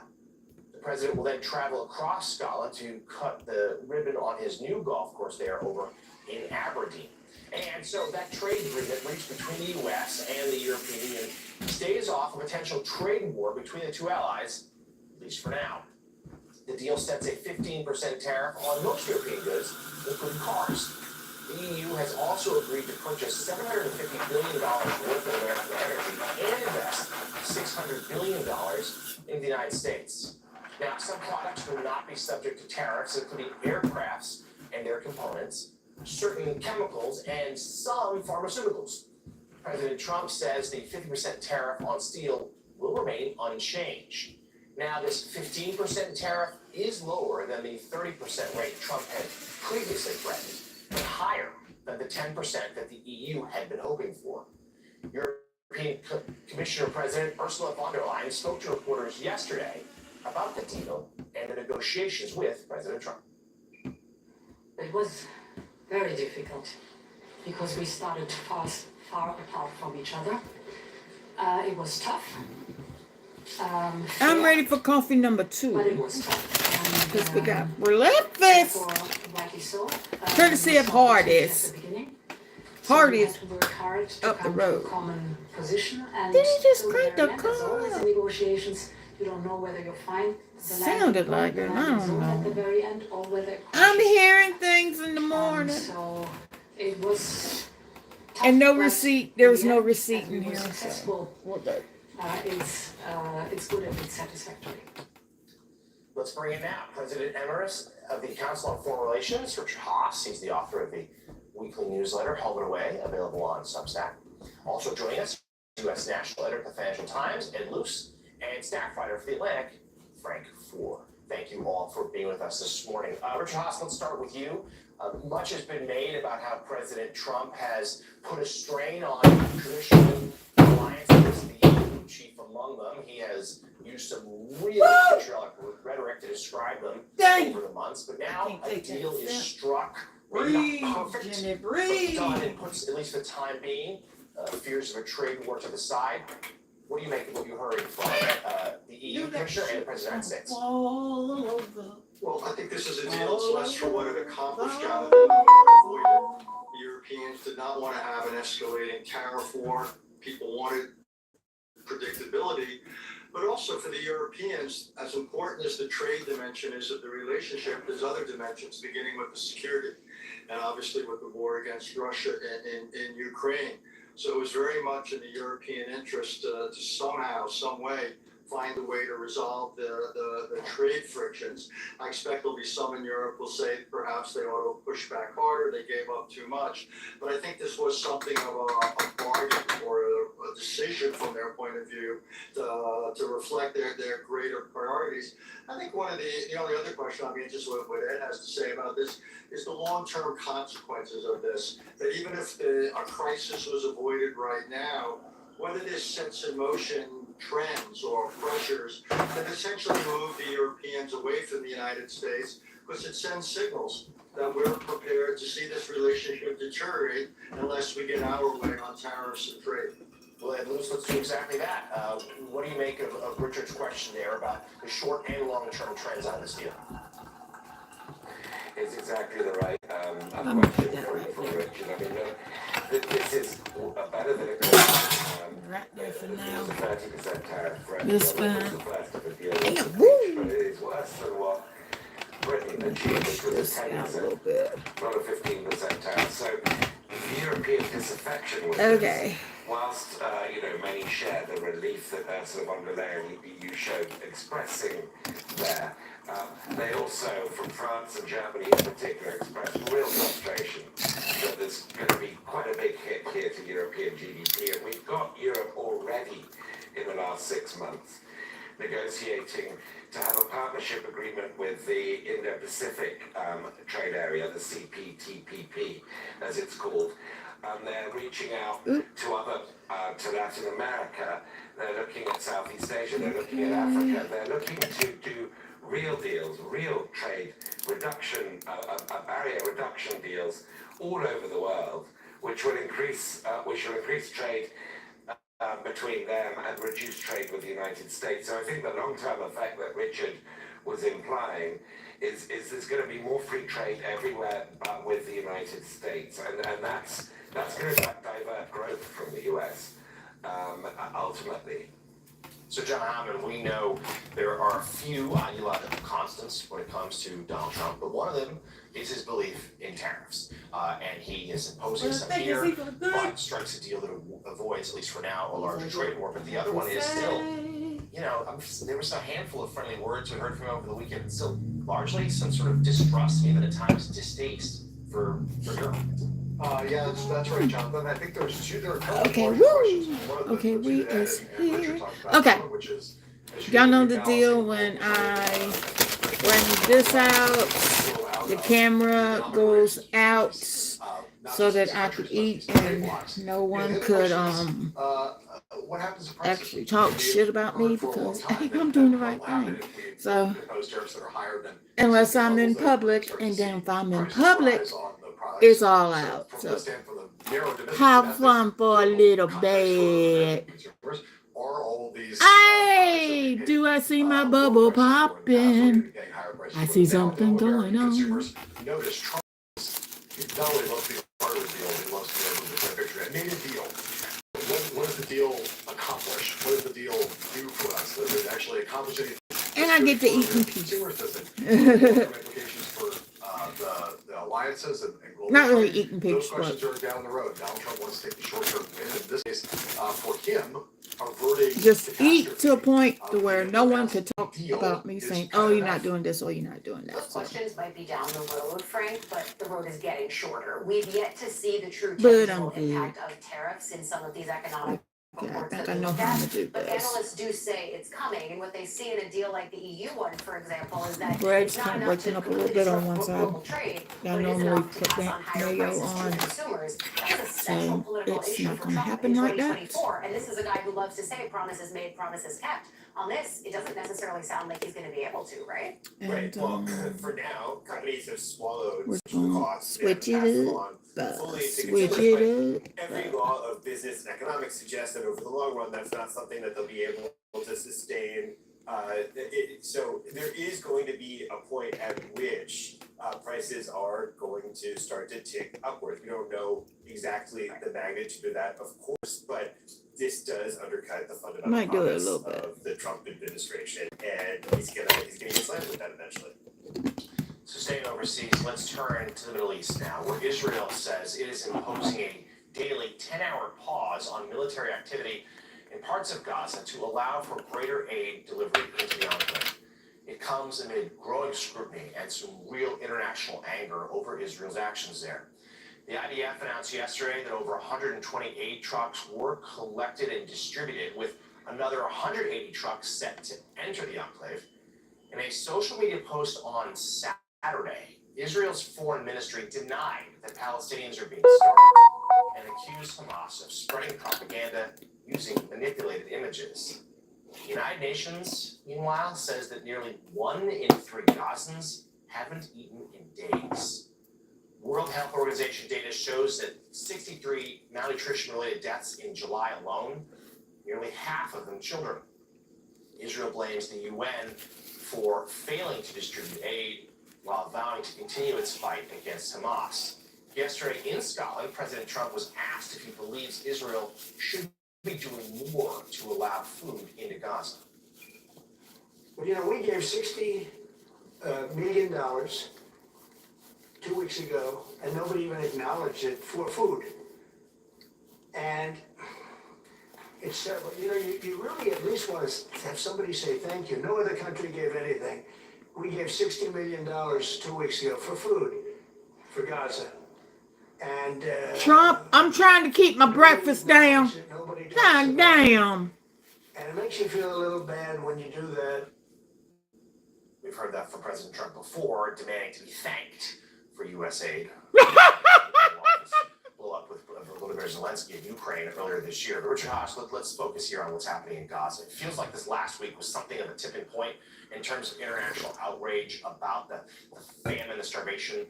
The president will then travel across Scotland to cut the ribbon on his new golf course there over in Aberdeen. And so that trade agreement reached between the U.S. and the European Union stays off a potential trade war between the two allies, at least for now. The deal sets a 15% tariff on most European goods, including cars. The EU has also agreed to purchase $750 billion worth of American energy and invest $600 billion in the United States. Now, some products will not be subject to tariffs, including aircrafts and their components, certain chemicals, and some pharmaceuticals. President Trump says the 50% tariff on steel will remain unchanged. Now, this 15% tariff is lower than the 30% rate Trump had previously threatened, but higher than the 10% that the EU had been hoping for. European Commissioner President Ursula von der Leyen spoke to reporters yesterday about the deal and the negotiations with President Trump. It was very difficult because we started far apart from each other. It was tough. I'm ready for coffee number 2. But it was tough. Because we got breakfast. So, courtesy of Hardee's. Hardee's so up the road. Common position, and did he just crank the As always in car? negotiations, you don't know whether you'll find the Sounded like it. I don't at the know. very end or whether I'm hearing things in the morning. So it was tough, And no but receipt. There was in the no end, receipt as we in were here. So successful, we're good. it's good and it's satisfactory. Let's bring in now President Emeritus of the Council on Foreign Relations, Richard Haas. He's the author of the weekly newsletter Home and Away, available on Substack. Also joining us, U.S. National Editor of the Financial Times, Ed Luce, and staff writer for The Atlantic, Frank Foer. Thank you all for being with us this morning. Richard Haas, let's start with you. Much has been made about how President Trump has put a strain on traditional alliances, the EU chief among them. He has used some really patriotic rhetoric to describe them over the months, but now a deal is struck. Maybe not perfect, but done and puts, at least for the time being, fears of a trade war to the side. What do you make of what you heard from the EU Commissioner and the President of the United States? Well, I think this is a deal that's less for what it accomplished, Jonathan, than what it avoided. The Europeans did not want to have an escalating tariff war. People wanted predictability. But also for the Europeans, as important as the trade dimension is of the relationship, there's other dimensions, beginning with the security and obviously with the war against Russia in Ukraine. So it was very much in the European interest to somehow, some way, find a way to resolve the trade frictions. I expect there'll be some in Europe will say perhaps they ought to push back harder, they gave up too much. But I think this was something of a bargain or a decision from their point of view to reflect their greater priorities. I think one of the only other question, I mean, just what Ed has to say about this, is the long-term consequences of this. That even if a crisis was avoided right now, whether this sets in motion trends or pressures that essentially move the Europeans away from the United States, because it sends signals that we're prepared to see this relationship deteriorate unless we get our way on tariffs and trade. Well, Ed Luce, let's do exactly that. What do you make of Richard's question there about the short and long-term trends on this deal? It's exactly the right question for Richard. I mean, this is better than it was. Right there for now. It was a 30% tariff, right? This But one. it is worse than what Britain achieved, which was a This down a 10%, little bit. not a 15% tariff. So the European disaffection with Okay. this, whilst many share the relief that Ursula von der Leyen and the EU showed expressing there, they also, from France and Germany in particular, expressed real frustration that there's going to be quite a big hit here to European GDP. And we've got Europe already in the last 6 months negotiating to have a partnership agreement with the Indo-Pacific trade area, the CPTPP, as it's called. And they're reaching out to Latin America. They're looking at Southeast Asia. They're looking at Africa. They're looking to do real deals, real trade reduction, barrier reduction deals all over the world, which will increase trade between them and reduce trade with the United States. So I think the long-term effect that Richard was implying is there's going to be more free trade everywhere but with the United States. And that's going to divert growth from the US ultimately. So, John Hammond, we know there are a few ideological constants when it comes to Donald Trump, but one of them is his belief in tariffs. And he is imposing some here, but strikes a deal that avoids, at least for now, a larger trade war. But the other one is still, there was a handful of friendly words we heard from him over the weekend, but still largely some sort of distrust, even at times distaste for Europe. Yeah, that's right, Jonathan. I think there are a couple Okay, of woo! questions. Okay, we is Richard here. talked about, Okay. which is, Y'all know the deal when I bring this out, the camera goes out so that I could eat and no one could what happens if prices actually talk shit about me because I think I'm doing the right thing. So unless I'm in public, and then if I'm in public, it's all out. So have fun for a little bit. Hey, do I see my bubble popping? I see something going on. Notice Trump not only loves the art of the deal, he loves to be able to get a picture. And made a deal. What does the deal accomplish? What does the deal do for us? Does it actually accomplish anything? And I get to eat in peace. Implications for the alliances and global Not really trade. eating pigs, Those questions are down the road. Donald Trump wants to take the short-term win. In this case, for him, averting just eat to a point to where no one could talk about me saying, oh, you're not doing this or you're not doing that. Those So. questions might be down the road, Frank, but the road is getting shorter. We've yet to see the true But tangible I'm good. impact of tariffs in some of these economic Yeah, I reports think that I we know look how at. to do But this. analysts do say it's coming, and what they see in a deal like the EU one, for example, is that Bread's it's not kind of enough to breaking up a little completely bit on disrupt one side. global trade, I but it is normally enough to put pass that on higher mayo prices on, to consumers. That's a central so political it's issue not for going to Trump happen in like that. 2024. And this is a guy who loves to say promises made, promises kept. On this, it doesn't necessarily sound like he's going to be able to, right? And, Right. Well, for now, companies have swallowed we're some going to costs. switch and passed them it on up, fully to switch consumers, it but every up. law of business and economics suggests that over the long run, that's not something that they'll be able to sustain. So there is going to be a point at which prices are going to start to tick upwards. We don't know exactly the magnitude of that, of course, but this does undercut the fundamental Might do it a promise little bit. of the Trump administration, and he's gonna get slammed with that eventually. So staying overseas, let's turn to the Middle East now, where Israel says it is imposing a daily 10-hour pause on military activity in parts of Gaza to allow for greater aid delivery into the enclave. It comes amid growing scrutiny and some real international anger over Israel's actions there. The IDF announced yesterday that over 120 aid trucks were collected and distributed, with another 180 trucks set to enter the enclave. In a social media post on Saturday, Israel's foreign ministry denied that Palestinians are being starved and accused Hamas of spreading propaganda using manipulated images. The United Nations, meanwhile, says that nearly 1 in 3 Gazans haven't eaten in days. World Health Organization data shows that 63 malnutrition-related deaths in July alone, nearly half of them children. Israel blames the UN for failing to distribute aid while vowing to continue its fight against Hamas. Yesterday in Scotland, President Trump was asked if he believes Israel should be doing more to allow food into Gaza. Well, we gave $60 million 2 weeks ago, and nobody even acknowledged it for food. And it's terrible. You know, you really at least want to have somebody say thank you. No other country gave anything. We gave $60 million 2 weeks ago for food for Gaza. And Trump, I'm trying to keep my breakfast down. God damn. And it makes you feel a little bad when you do that. We've heard that from President Trump before, demanding to be thanked for U.S. aid. Blow up with Volodymyr Zelensky in Ukraine earlier this year. But Richard Haas, let's focus here on what's happening in Gaza. It feels like this last week was something of a tipping point in terms of international outrage about the famine, the starvation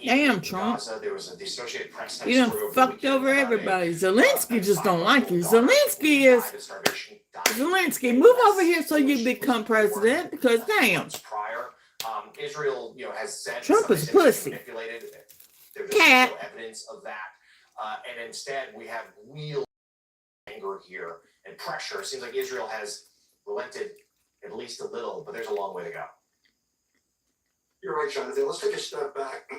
in Trump. Gaza. There was the Associated Press. You done fucked over everybody. Zelensky just don't like you. Zelensky, move over here so you become president, because damn. Prior, Israel, has said Trump is pussy. Manipulated. There's Cat. no evidence of that. And instead, we have real anger here and pressure. It seems like Israel has relented at least a little, but there's a long way to go. You're right, Jonathan. Let's take a step back.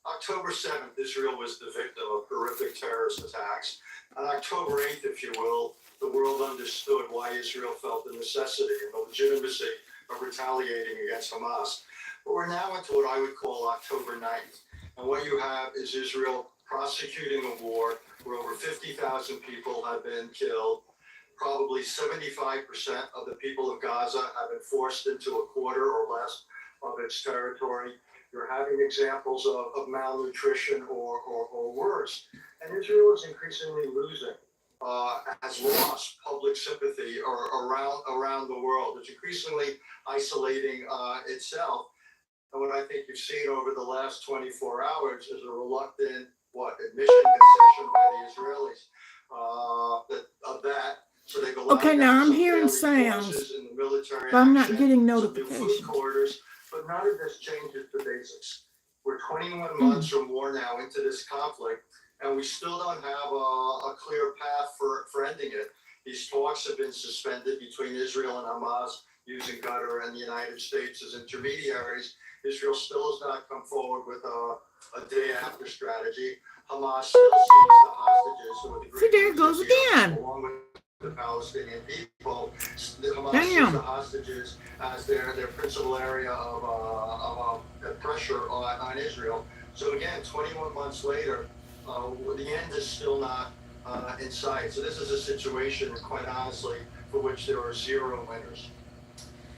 October 7th, Israel was the victim of horrific terrorist attacks. On October 8th, if you will, the world understood why Israel felt the necessity and the legitimacy of retaliating against Hamas. But we're now into what I would call October 9th. And what you have is Israel prosecuting a war where over 50,000 people have been killed. Probably 75% of the people of Gaza have been forced into a quarter or less of its territory. You're having examples of malnutrition or worse. And Israel is increasingly losing, has lost public sympathy around the world. It's increasingly isolating itself. And what I think you've seen over the last 24 hours is a reluctant, admission, concession by the Israelis of that. So they've allowed Okay, now I'm hearing sounds, but I'm not getting notifications. But none of this changes the basics. We're 21 months or more now into this conflict, and we still don't have a clear path for ending it. These talks have been suspended between Israel and Hamas, using Qatar and the United States as intermediaries. Israel still has not come forward with a day after strategy. Hamas still sees the hostages. See, there it goes again. Along with the Palestinian people, Hamas Damn. sees the hostages as their principal area of pressure on Israel. So again, 21 months later, the end is still not in sight. So this is a situation, quite honestly, for which there are zero winners.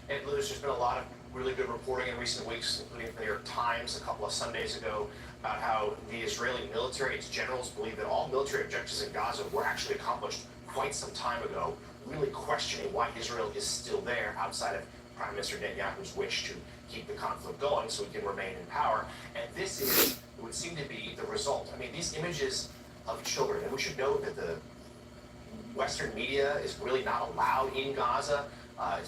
And there's been a lot of really good reporting in recent weeks, including the New York Times a couple of Sundays ago, about how the Israeli military, its generals, believe that all military objectives in Gaza were actually accomplished quite some time ago, really questioning why Israel is still there outside of Prime Minister Netanyahu's wish to keep the conflict going so he can remain in power. And this is, it would seem to be the result. I mean, these images of children, and we should note that the Western media is really not allowed in Gaza.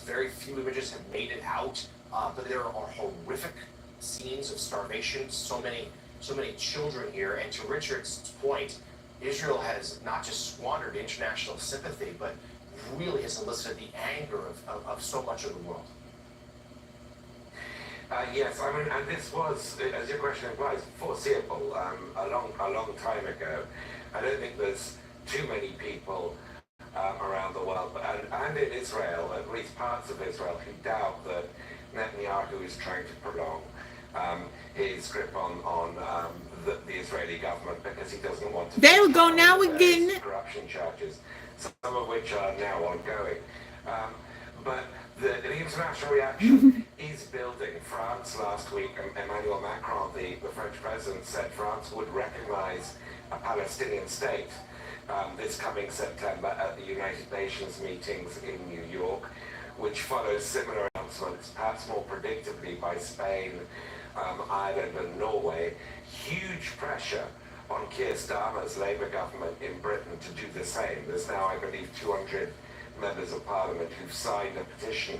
Very few images have made it out, but there are horrific scenes of starvation, so many children here. And to Richard's point, Israel has not just squandered international sympathy, but really has elicited the anger of so much of the world. Yes, I mean, and this was, as your question implies, foreseeable a long time ago. I don't think there's too many people around the world, and in Israel, at least parts of Israel, who doubt that Netanyahu is trying to prolong his grip on the Israeli government because he doesn't want to. There we go. Now we're getting it. Corruption charges, some of which are now ongoing. But the international reaction is building. France last week, Emmanuel Macron, the French president, said France would recognize a Palestinian state this coming September at the United Nations meetings in New York, which follows similar announcements, perhaps more predictably by Spain, Ireland and Norway. Huge pressure on Keir Starmer's Labour government in Britain to do the same. There's now, I believe, 200 members of Parliament who've signed a petition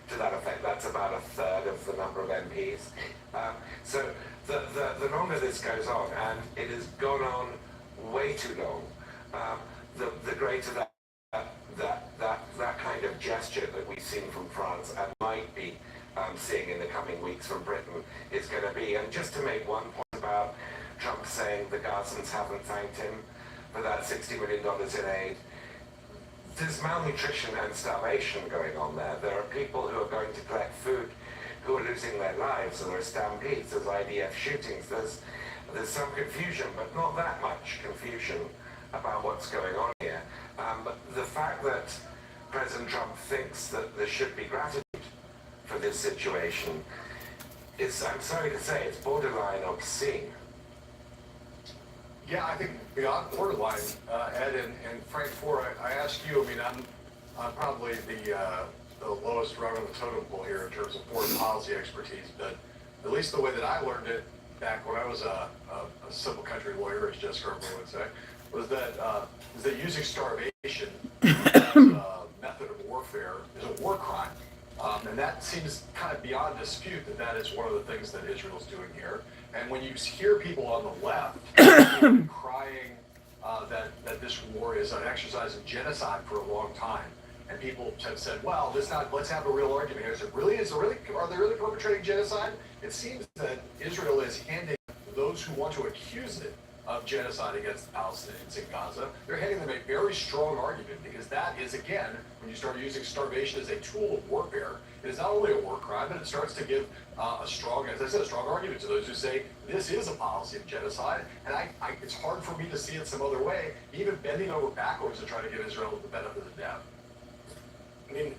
to that effect. That's about a third of the number of MPs. So the longer this goes on, and it has gone on way too long, the greater that kind of gesture that we've seen from France and might be seeing in the coming weeks weeks from Britain is going to be. And just to make one point about Trump saying the Gazans haven't thanked him for that $60 million in aid, there's malnutrition and starvation going on there. There are people who are going to collect food who are losing their lives, and there are stampedes, there's IDF shootings, there's some confusion, but not that much confusion about what's going on here. The fact that President Trump thinks that there should be gratitude for this situation is, I'm sorry to say, it's borderline obscene. Yeah, I think beyond borderline, Ed and Frank, before I ask you, I mean, I'm probably the lowest rung on the totem pole here in terms of foreign policy expertise, but at least the way that I learned it back when I was a civil country lawyer, as Jessica Harper would say, was that using starvation as a method of warfare is a war crime. And that seems kind of beyond dispute that is one of the things that Israel's doing here. And when you hear people on the left crying that this war is an exercise in genocide for a long time, and people have said, well, let's have a real argument here. Are they really perpetrating genocide? It seems that Israel is handing those who want to accuse it of genocide against the Palestinians in Gaza, they're handing them a very strong argument, because that is, again, when you start using starvation as a tool of warfare, it is not only a war crime, but it starts to give a strong argument to those who say this is a policy of genocide. And it's hard for me to see it some other way, even bending over backwards to try to give Israel the benefit of the doubt. I mean,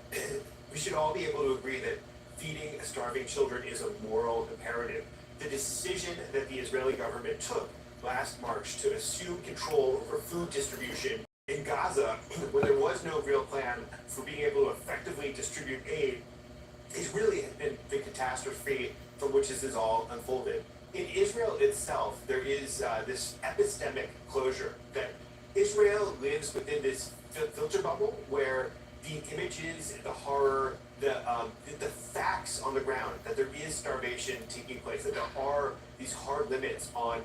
we should all be able to agree that feeding starving children is a moral imperative. The decision that the Israeli government took last March to assume control over food distribution in Gaza, when there was no real plan for being able to effectively distribute aid, has really been the catastrophe from which this is all unfolded. In Israel itself, there is this epistemic closure that Israel lives within this filter bubble where the images, the horror, the facts on the ground, that there is starvation taking place, that there are these hard limits on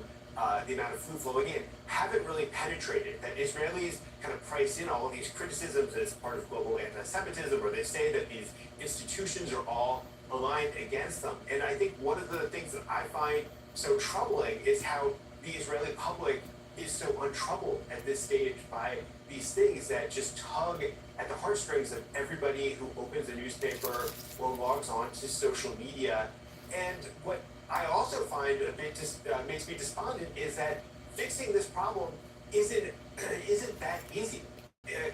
the amount of food flowing in, haven't really penetrated. That Israelis kind of price in all of these criticisms as part of global anti-Semitism, or they say that these institutions are all aligned against them. And I think one of the things that I find so troubling is how the Israeli public is so untroubled at this stage by these things that just tug at the heartstrings of everybody who opens a newspaper or logs on to social media. And what I also find a bit makes me despondent is that fixing this problem isn't that easy.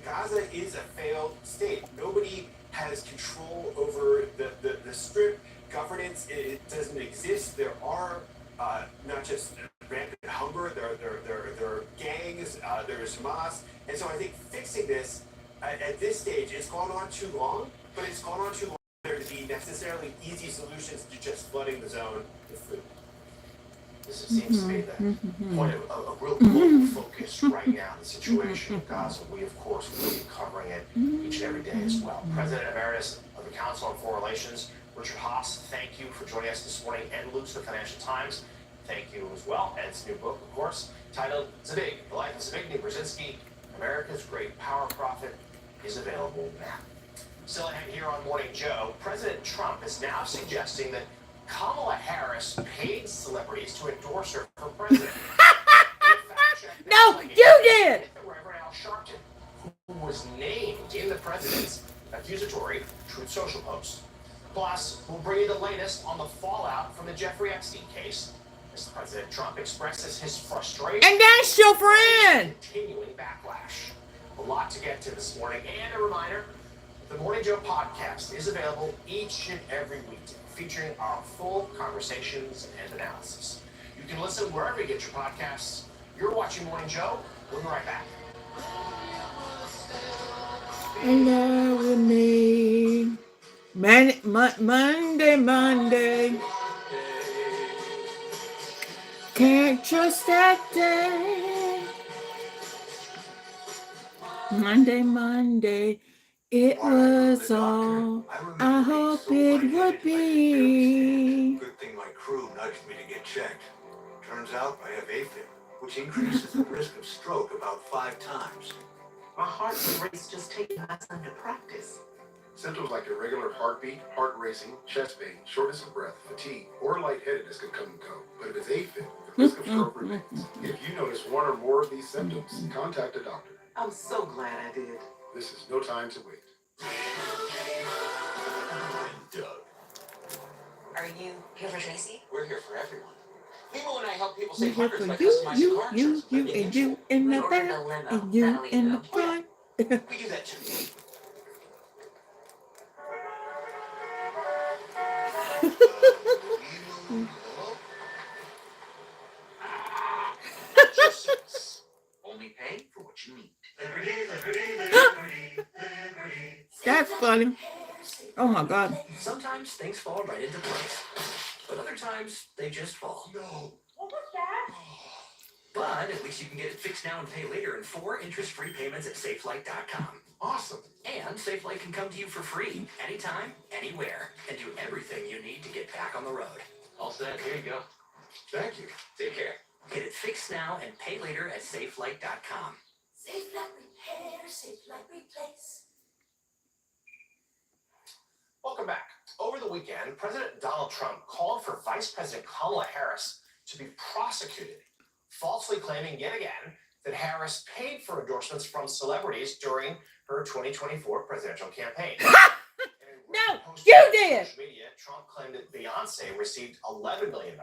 Gaza is a failed state. Nobody has control over the strip. Governance, it doesn't exist. There are not just rampant hunger, there are gangs, there is Hamas. And so I think fixing this at this stage, it's gone on too long, but it's gone on too long for there to be necessarily easy solutions to just flooding the zone with food. This seems to be the point of real global focus right now, the situation in Gaza. We, of course, will be covering it each and every day as well. President Emeritus of the Council on Foreign Relations, Richard Haas, thank you for joining us this morning. Ed Luce, the Financial Times, thank you as well. Ed's new book, of course, titled Zabig, The Life of Zbigniew Brzezinski, America's Great Power Prophet, is available now. Still ahead here on Morning Joe, President Trump is now suggesting that Kamala Harris paid celebrities to endorse her for president. No, you did! Reverend Al Sharpton, who was named in the president's accusatory Truth Social post. Plus, we'll bring you the latest on the fallout from the Jeffrey Epstein case, as President Trump expresses his frustration. And that's your friend! Continuing backlash. A lot to get to this morning, and a reminder, the Morning Joe podcast is available each and every week, featuring our full conversations and analysis. You can listen wherever you get your podcasts. You're watching Morning Joe. We'll be right back. Hello with me. Monday. Can't trust that day. Monday. It was all I hope it would be. Good thing my crew nudged me to get checked. Turns out I have AFib, which increases the risk of stroke about 5 times. My heart would race just taking my son to practice. Symptoms like irregular heartbeat, heart racing, chest pain, shortness of breath, fatigue, or lightheadedness can come and go. But if it's AFib, the risk of stroke remains. If you notice one or more of these symptoms, contact a doctor. I'm so glad I did. This is no time to wait. Doug. Are you here for Tracy? We're here for everyone. People and I help people We're save here hundreds for by you, customizing you, car you, insurance. you, and you in the back, and you in the front. We do that too. Only pay for what you need. That's funny. Oh my God. Sometimes things fall right into place, but other times they just fall. No. What was that? But at least you can get it fixed now and pay later in 4 interest-free payments at SafeLight.com. Awesome. And SafeLight can come to you for free, anytime, anywhere, and do everything you need to get back on the road. All set. Here you go. Thank you. Take care. Get it fixed now and pay later at SafeLight.com. Safe like repair, safe like replace. Welcome back. Over the weekend, President Donald Trump called for Vice President Kamala Harris to be prosecuted, falsely claiming yet again that Harris paid for endorsements from celebrities during her 2024 presidential campaign. No, you did. Social media, Trump claimed that Beyonce received $11 million.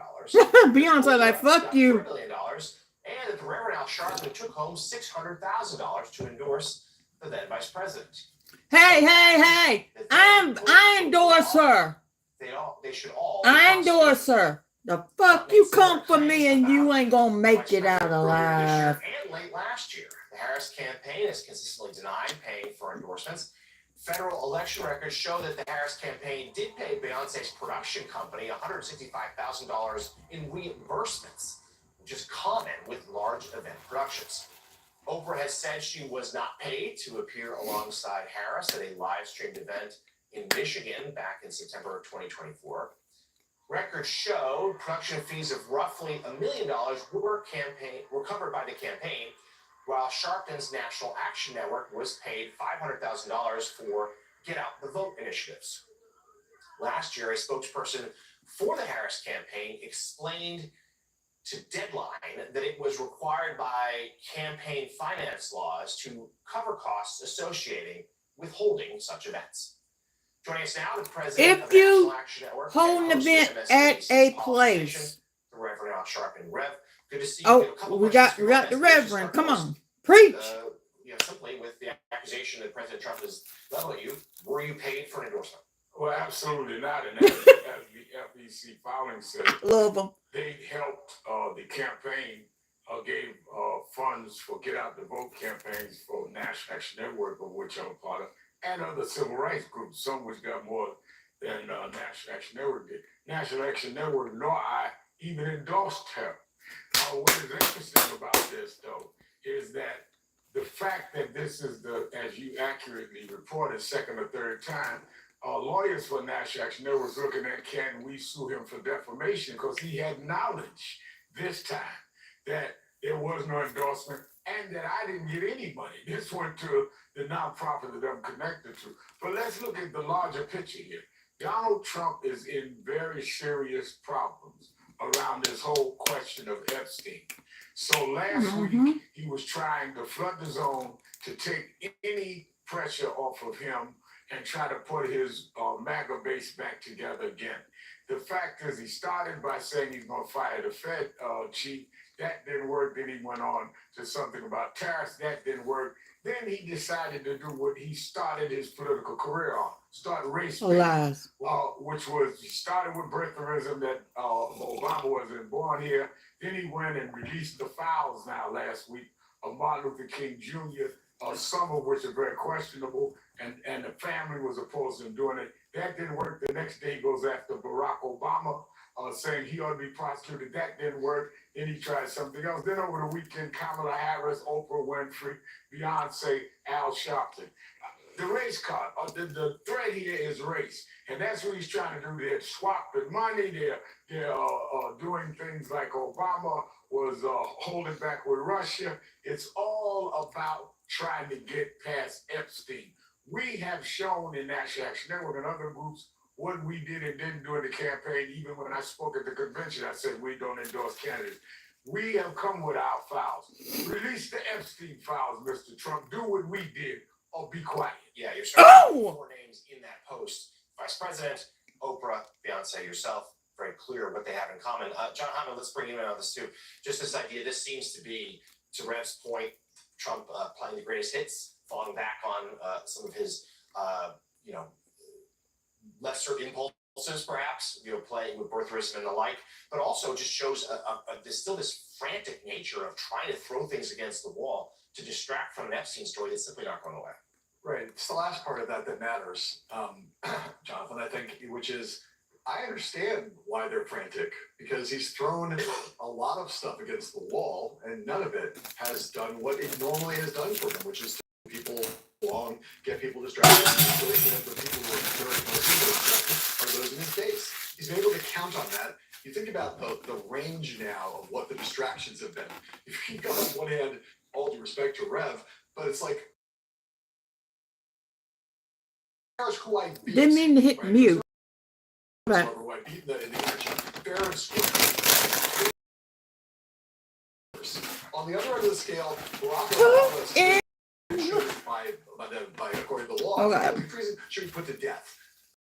Beyonce, like, fuck you. $3 million, and that the Reverend Al Sharpton took home $600,000 to endorse the then vice president. Hey, hey, hey! I endorse her. They should all. I endorse her. The fuck you come for me and you ain't gonna make it out alive. And late last year, the Harris campaign has consistently denied paying for endorsements. Federal election records show that the Harris campaign did pay Beyonce's production company $165,000 in reimbursements, which is common with large event productions. Oprah has said she was not paid to appear alongside Harris at a live-streamed event in Michigan back in September of 2024. Records show production fees of roughly $1 million were covered by the campaign, while Sharpton's National Action Network was paid $500,000 for Get Out the Vote initiatives. Last year, a spokesperson for the Harris campaign explained to Deadline that it was required by campaign finance laws to cover costs associated with holding such events. Joining us now, the president of the National Action Network, hold an event at a place. The Reverend Al Sharpton. Rev, good to see you. Oh, we got the Reverend. Come on, preach. Simply with the accusation that President Trump is leveling you, were you paid for an endorsement? Well, absolutely not. And as the FEC filing said, love them. They helped the campaign, gave funds for Get Out the Vote campaigns for National Action Network, of which I'm a part of, and other civil rights groups, some which got more than National Action Network did. National Action Network, nor I even endorsed her. What is interesting about this, though, is that the fact that this is the, as you accurately reported, second or third time, lawyers for National Action Network was looking at, can we sue him for defamation? Because he had knowledge this time that there was no endorsement and that I didn't get any money. This went to the nonprofit that I'm connected to. But let's look at the larger picture here. Donald Trump is in very serious problems around this whole question of Epstein. So last week, he was trying to flood the zone to take any pressure off of him and try to put his MAGA base back together again. The fact is, he started by saying he's going to fire the Fed chief. That didn't work. Then he went on to something about tariffs. That didn't work. Then he decided to do what he started his political career on, start race baiting, which was, he started with birtherism that Obama wasn't born here. Then he went and released the files now last week of Martin Luther King Jr., some of which are very questionable, and the family was opposed to him doing it. That didn't work. The next day he goes after Barack Obama, saying he ought to be prosecuted. That didn't work. Then he tried something else. Then over the weekend, Kamala Harris, Oprah Winfrey, Beyonce, Al Sharpton. The race card, the thread here is race. And that's what he's trying to do. They're swapping money. They're doing things like Obama was holding back with Russia. It's all about trying to get past Epstein. We have shown in National Action Network and other groups what we did and didn't do in the campaign. Even when I spoke at the convention, I said we don't endorse candidates. We have come with our files. Release the Epstein files, Mr. Trump. Do what we did or be quiet. Yeah, you're showing 4 names in that post. Vice President, Oprah, Beyonce, yourself. Very clear what they have in common. John Hyman, let's bring you in on this too. Just this idea, this seems to be, to Rev's point, Trump playing the greatest hits, falling back on some of his, you know, lesser impulses, perhaps, you know, playing with birtherism and the like, but also just shows there's still this frantic nature of trying to throw things against the wall to distract from an Epstein story that's simply not going away. Right. It's the last part of that that matters, Jonathan, I think, which is I understand why they're frantic because he's thrown a lot of stuff against the wall and none of it has done what it normally has done for him, which is to people along, get people distracted. The people who are very distracted are those in his base. He's been able to count on that. You think about the range now of what the distractions have been. If you go on one hand, all due respect to Rev, but it's like who I beat. Didn't mean to hit mute. But Who I beat in the election. Fair and square. On the other end of the scale, Barack Obama by according to the law, should be put to death.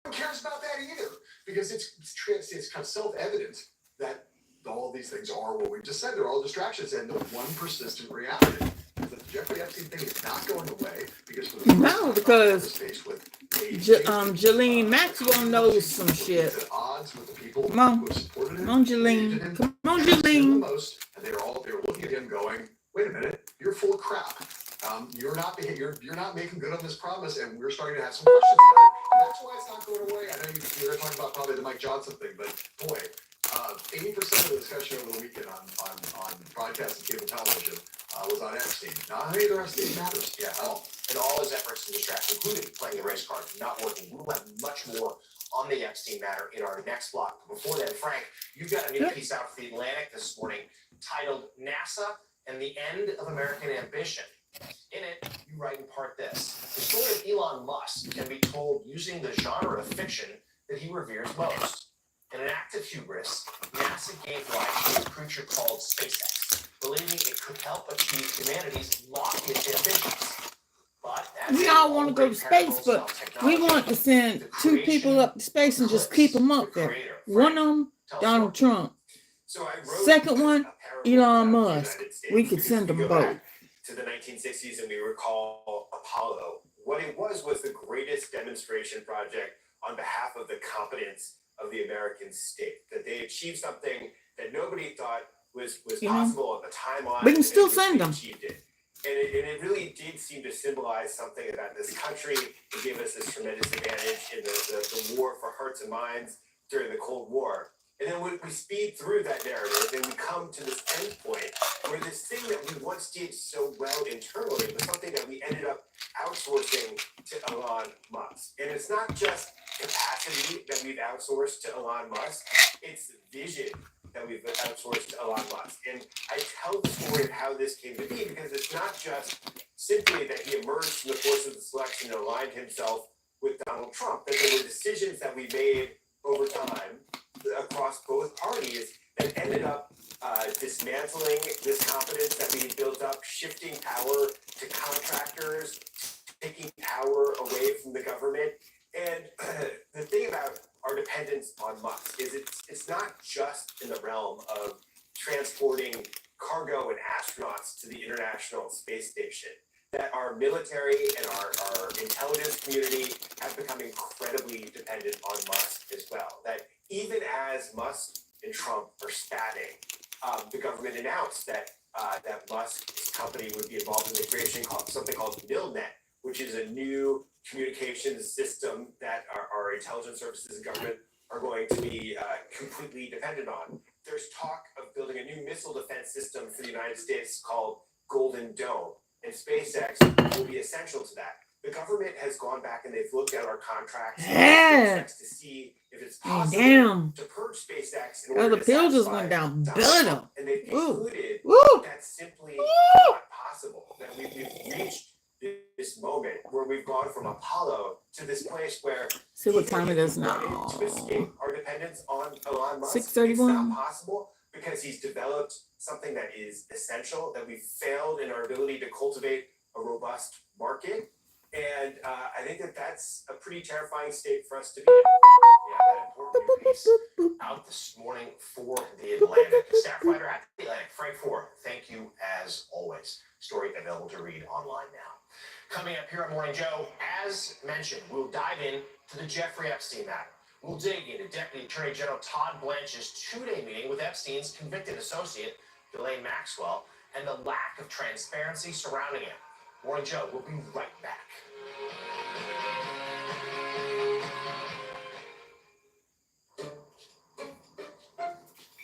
No one cares about that either, because it's kind of self-evident that all these things are what we just said. They're all distractions, and the one persistent reality is that the Jeffrey Epstein thing is not going away because for the no, because Ghislaine Maxwell knows some shit. Come on, Ghislaine. Come on, Ghislaine. And they're looking at him going, wait a minute, you're full of crap. You're not making good on this promise, and we're starting to have some questions about it. And that's why it's not going away. I know you were talking about probably the Mike Johnson thing, but boy, 80% of the discussion over the weekend on broadcast and cable television was on Epstein. Not any of the rest of these matters. Yeah, and all his efforts to distract, including playing the race card, not working. We'll have much more on the Epstein matter in our next block. But before then, Frank, you've got a new piece out for The Atlantic this morning titled NASA and the End of American Ambition. In it, you write in part this: the story of Elon Musk can be told using the genre of fiction that he reveres most. In an act of hubris, NASA gave life to a creature called SpaceX, believing it could help achieve humanity's loftiest ambitions. But we all want to go to space, but we want to send 2 people up to space and just keep them up there. One of them, Donald Trump. Second one, Elon Musk. We could send them both. To the 1960s, and we recall Apollo. What it was the greatest demonstration project on behalf of the competence of the American state. That they achieved something that nobody thought was possible at the time on. We can still send them. Achieved it. And it really did seem to symbolize something about this country. It gave us this tremendous advantage in the war for hearts and minds during the Cold War. And then we speed through that narrative and we come to this end point where this thing that we once did so well internally was something that we ended up outsourcing to Elon Musk. And it's not just capacity that we've outsourced to Elon Musk, it's vision that we've outsourced to Elon Musk. And I tell the story of how this came to be because it's not just simply that he emerged from the force of the selection and aligned himself with Donald Trump, that there were decisions that we made over time across both parties that ended up dismantling this confidence that we built up, shifting power to contractors, taking power away from the government. And the thing about our dependence on Musk is it's not just in the realm of transporting cargo and astronauts to the International Space Station. That our military and our intelligence community have become incredibly dependent on Musk as well. That even as Musk and Trump are spatting, the government announced that Musk's company would be involved in the creation of something called MILNet, which is a new communications system that our intelligence services and government are going to be completely dependent on. There's talk of building a new missile defense system for the United States called Golden Dome. And SpaceX will be essential to that. The government has gone back and they've looked at our contracts with SpaceX to see if it's possible to purge SpaceX in order the to bill just satisfy went down Donald better. Trump. And they've concluded that's simply not possible. That we've reached this moment where we've gone from Apollo to this place where See what time it is now. to escape our dependence on Elon Musk. 6:31. It's not possible because he's developed something that is essential, that we've failed in our ability to cultivate a robust market. And I think that that's a pretty terrifying state for us to be in. Yeah, that important new piece out this morning for the Atlantic. Staff writer at the Atlantic, Frank Ford, thank you as always. Story available to read online now. Coming up here at Morning Joe, as mentioned, we'll dive in to the Jeffrey Epstein matter. We'll dig into Deputy Attorney General Todd Blanche's two-day meeting with Epstein's convicted associate, Ghislaine Maxwell, and the lack of transparency surrounding it. Morning Joe, we'll be right back.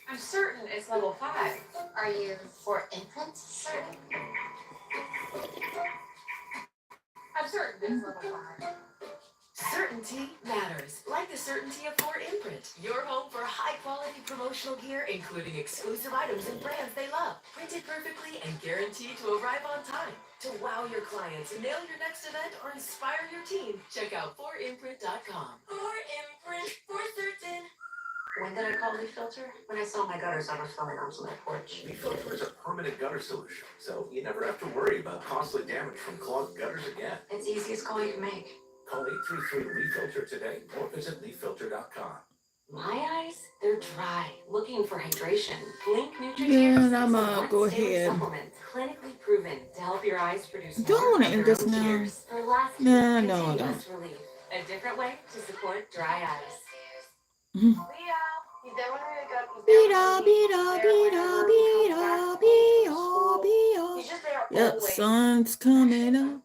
I'm certain it's level 5. Are you for imprint certain? I'm certain it's level 5. Certainty matters, like the certainty of Ford Imprint. Your home for high-quality promotional gear, including exclusive items and brands they love. Printed perfectly and guaranteed to arrive on time. To wow your clients, nail your next event, or inspire your team, check out FordImprint.com. Ford Imprint, for certain. When did I call leaf filter? When I saw my gutters overflowing onto my porch. Leaf filter is a permanent gutter solution, so you never have to worry about costly damage from clogged gutters again. It's the easiest call you can make. Call 833-LEAF-FILTER today or visit leaffilter.com. My eyes, they're dry, looking for hydration. Blink Nutricare. Yeah, I'm gonna go ahead. Supplement, clinically proven to help your eyes produce Don't more want to of end their this own now. tears. For lasting, No, no, I don't. continuous relief. A different way to support dry eyes. Leo, you don't want to wake up. Beat-a, beat-a, beat-a, beat-a, beat-a, beat-a. He's just there Yep, always. sun's coming up.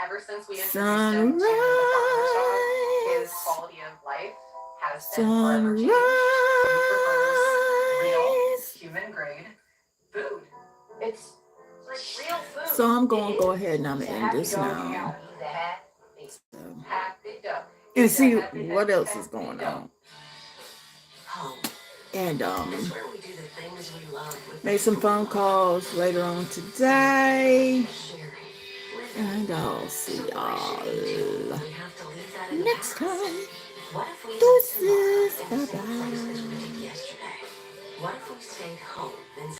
Ever since we introduced him to the farmer's dog, his Sunrise. quality of life has been forever changed. He prefers real, human grade food. It's like real food. So I'm gonna go ahead and I'm gonna end this now. He's a happy dog. And see what else is going on. Home. And It's where we do the things we love with made some phone calls later on today. sharing. And I'll see y'all We have to leave that in the next past. time. What if we Deuces. lived tomorrow in the same place Bye-bye. as we did yesterday? What if we stayed home and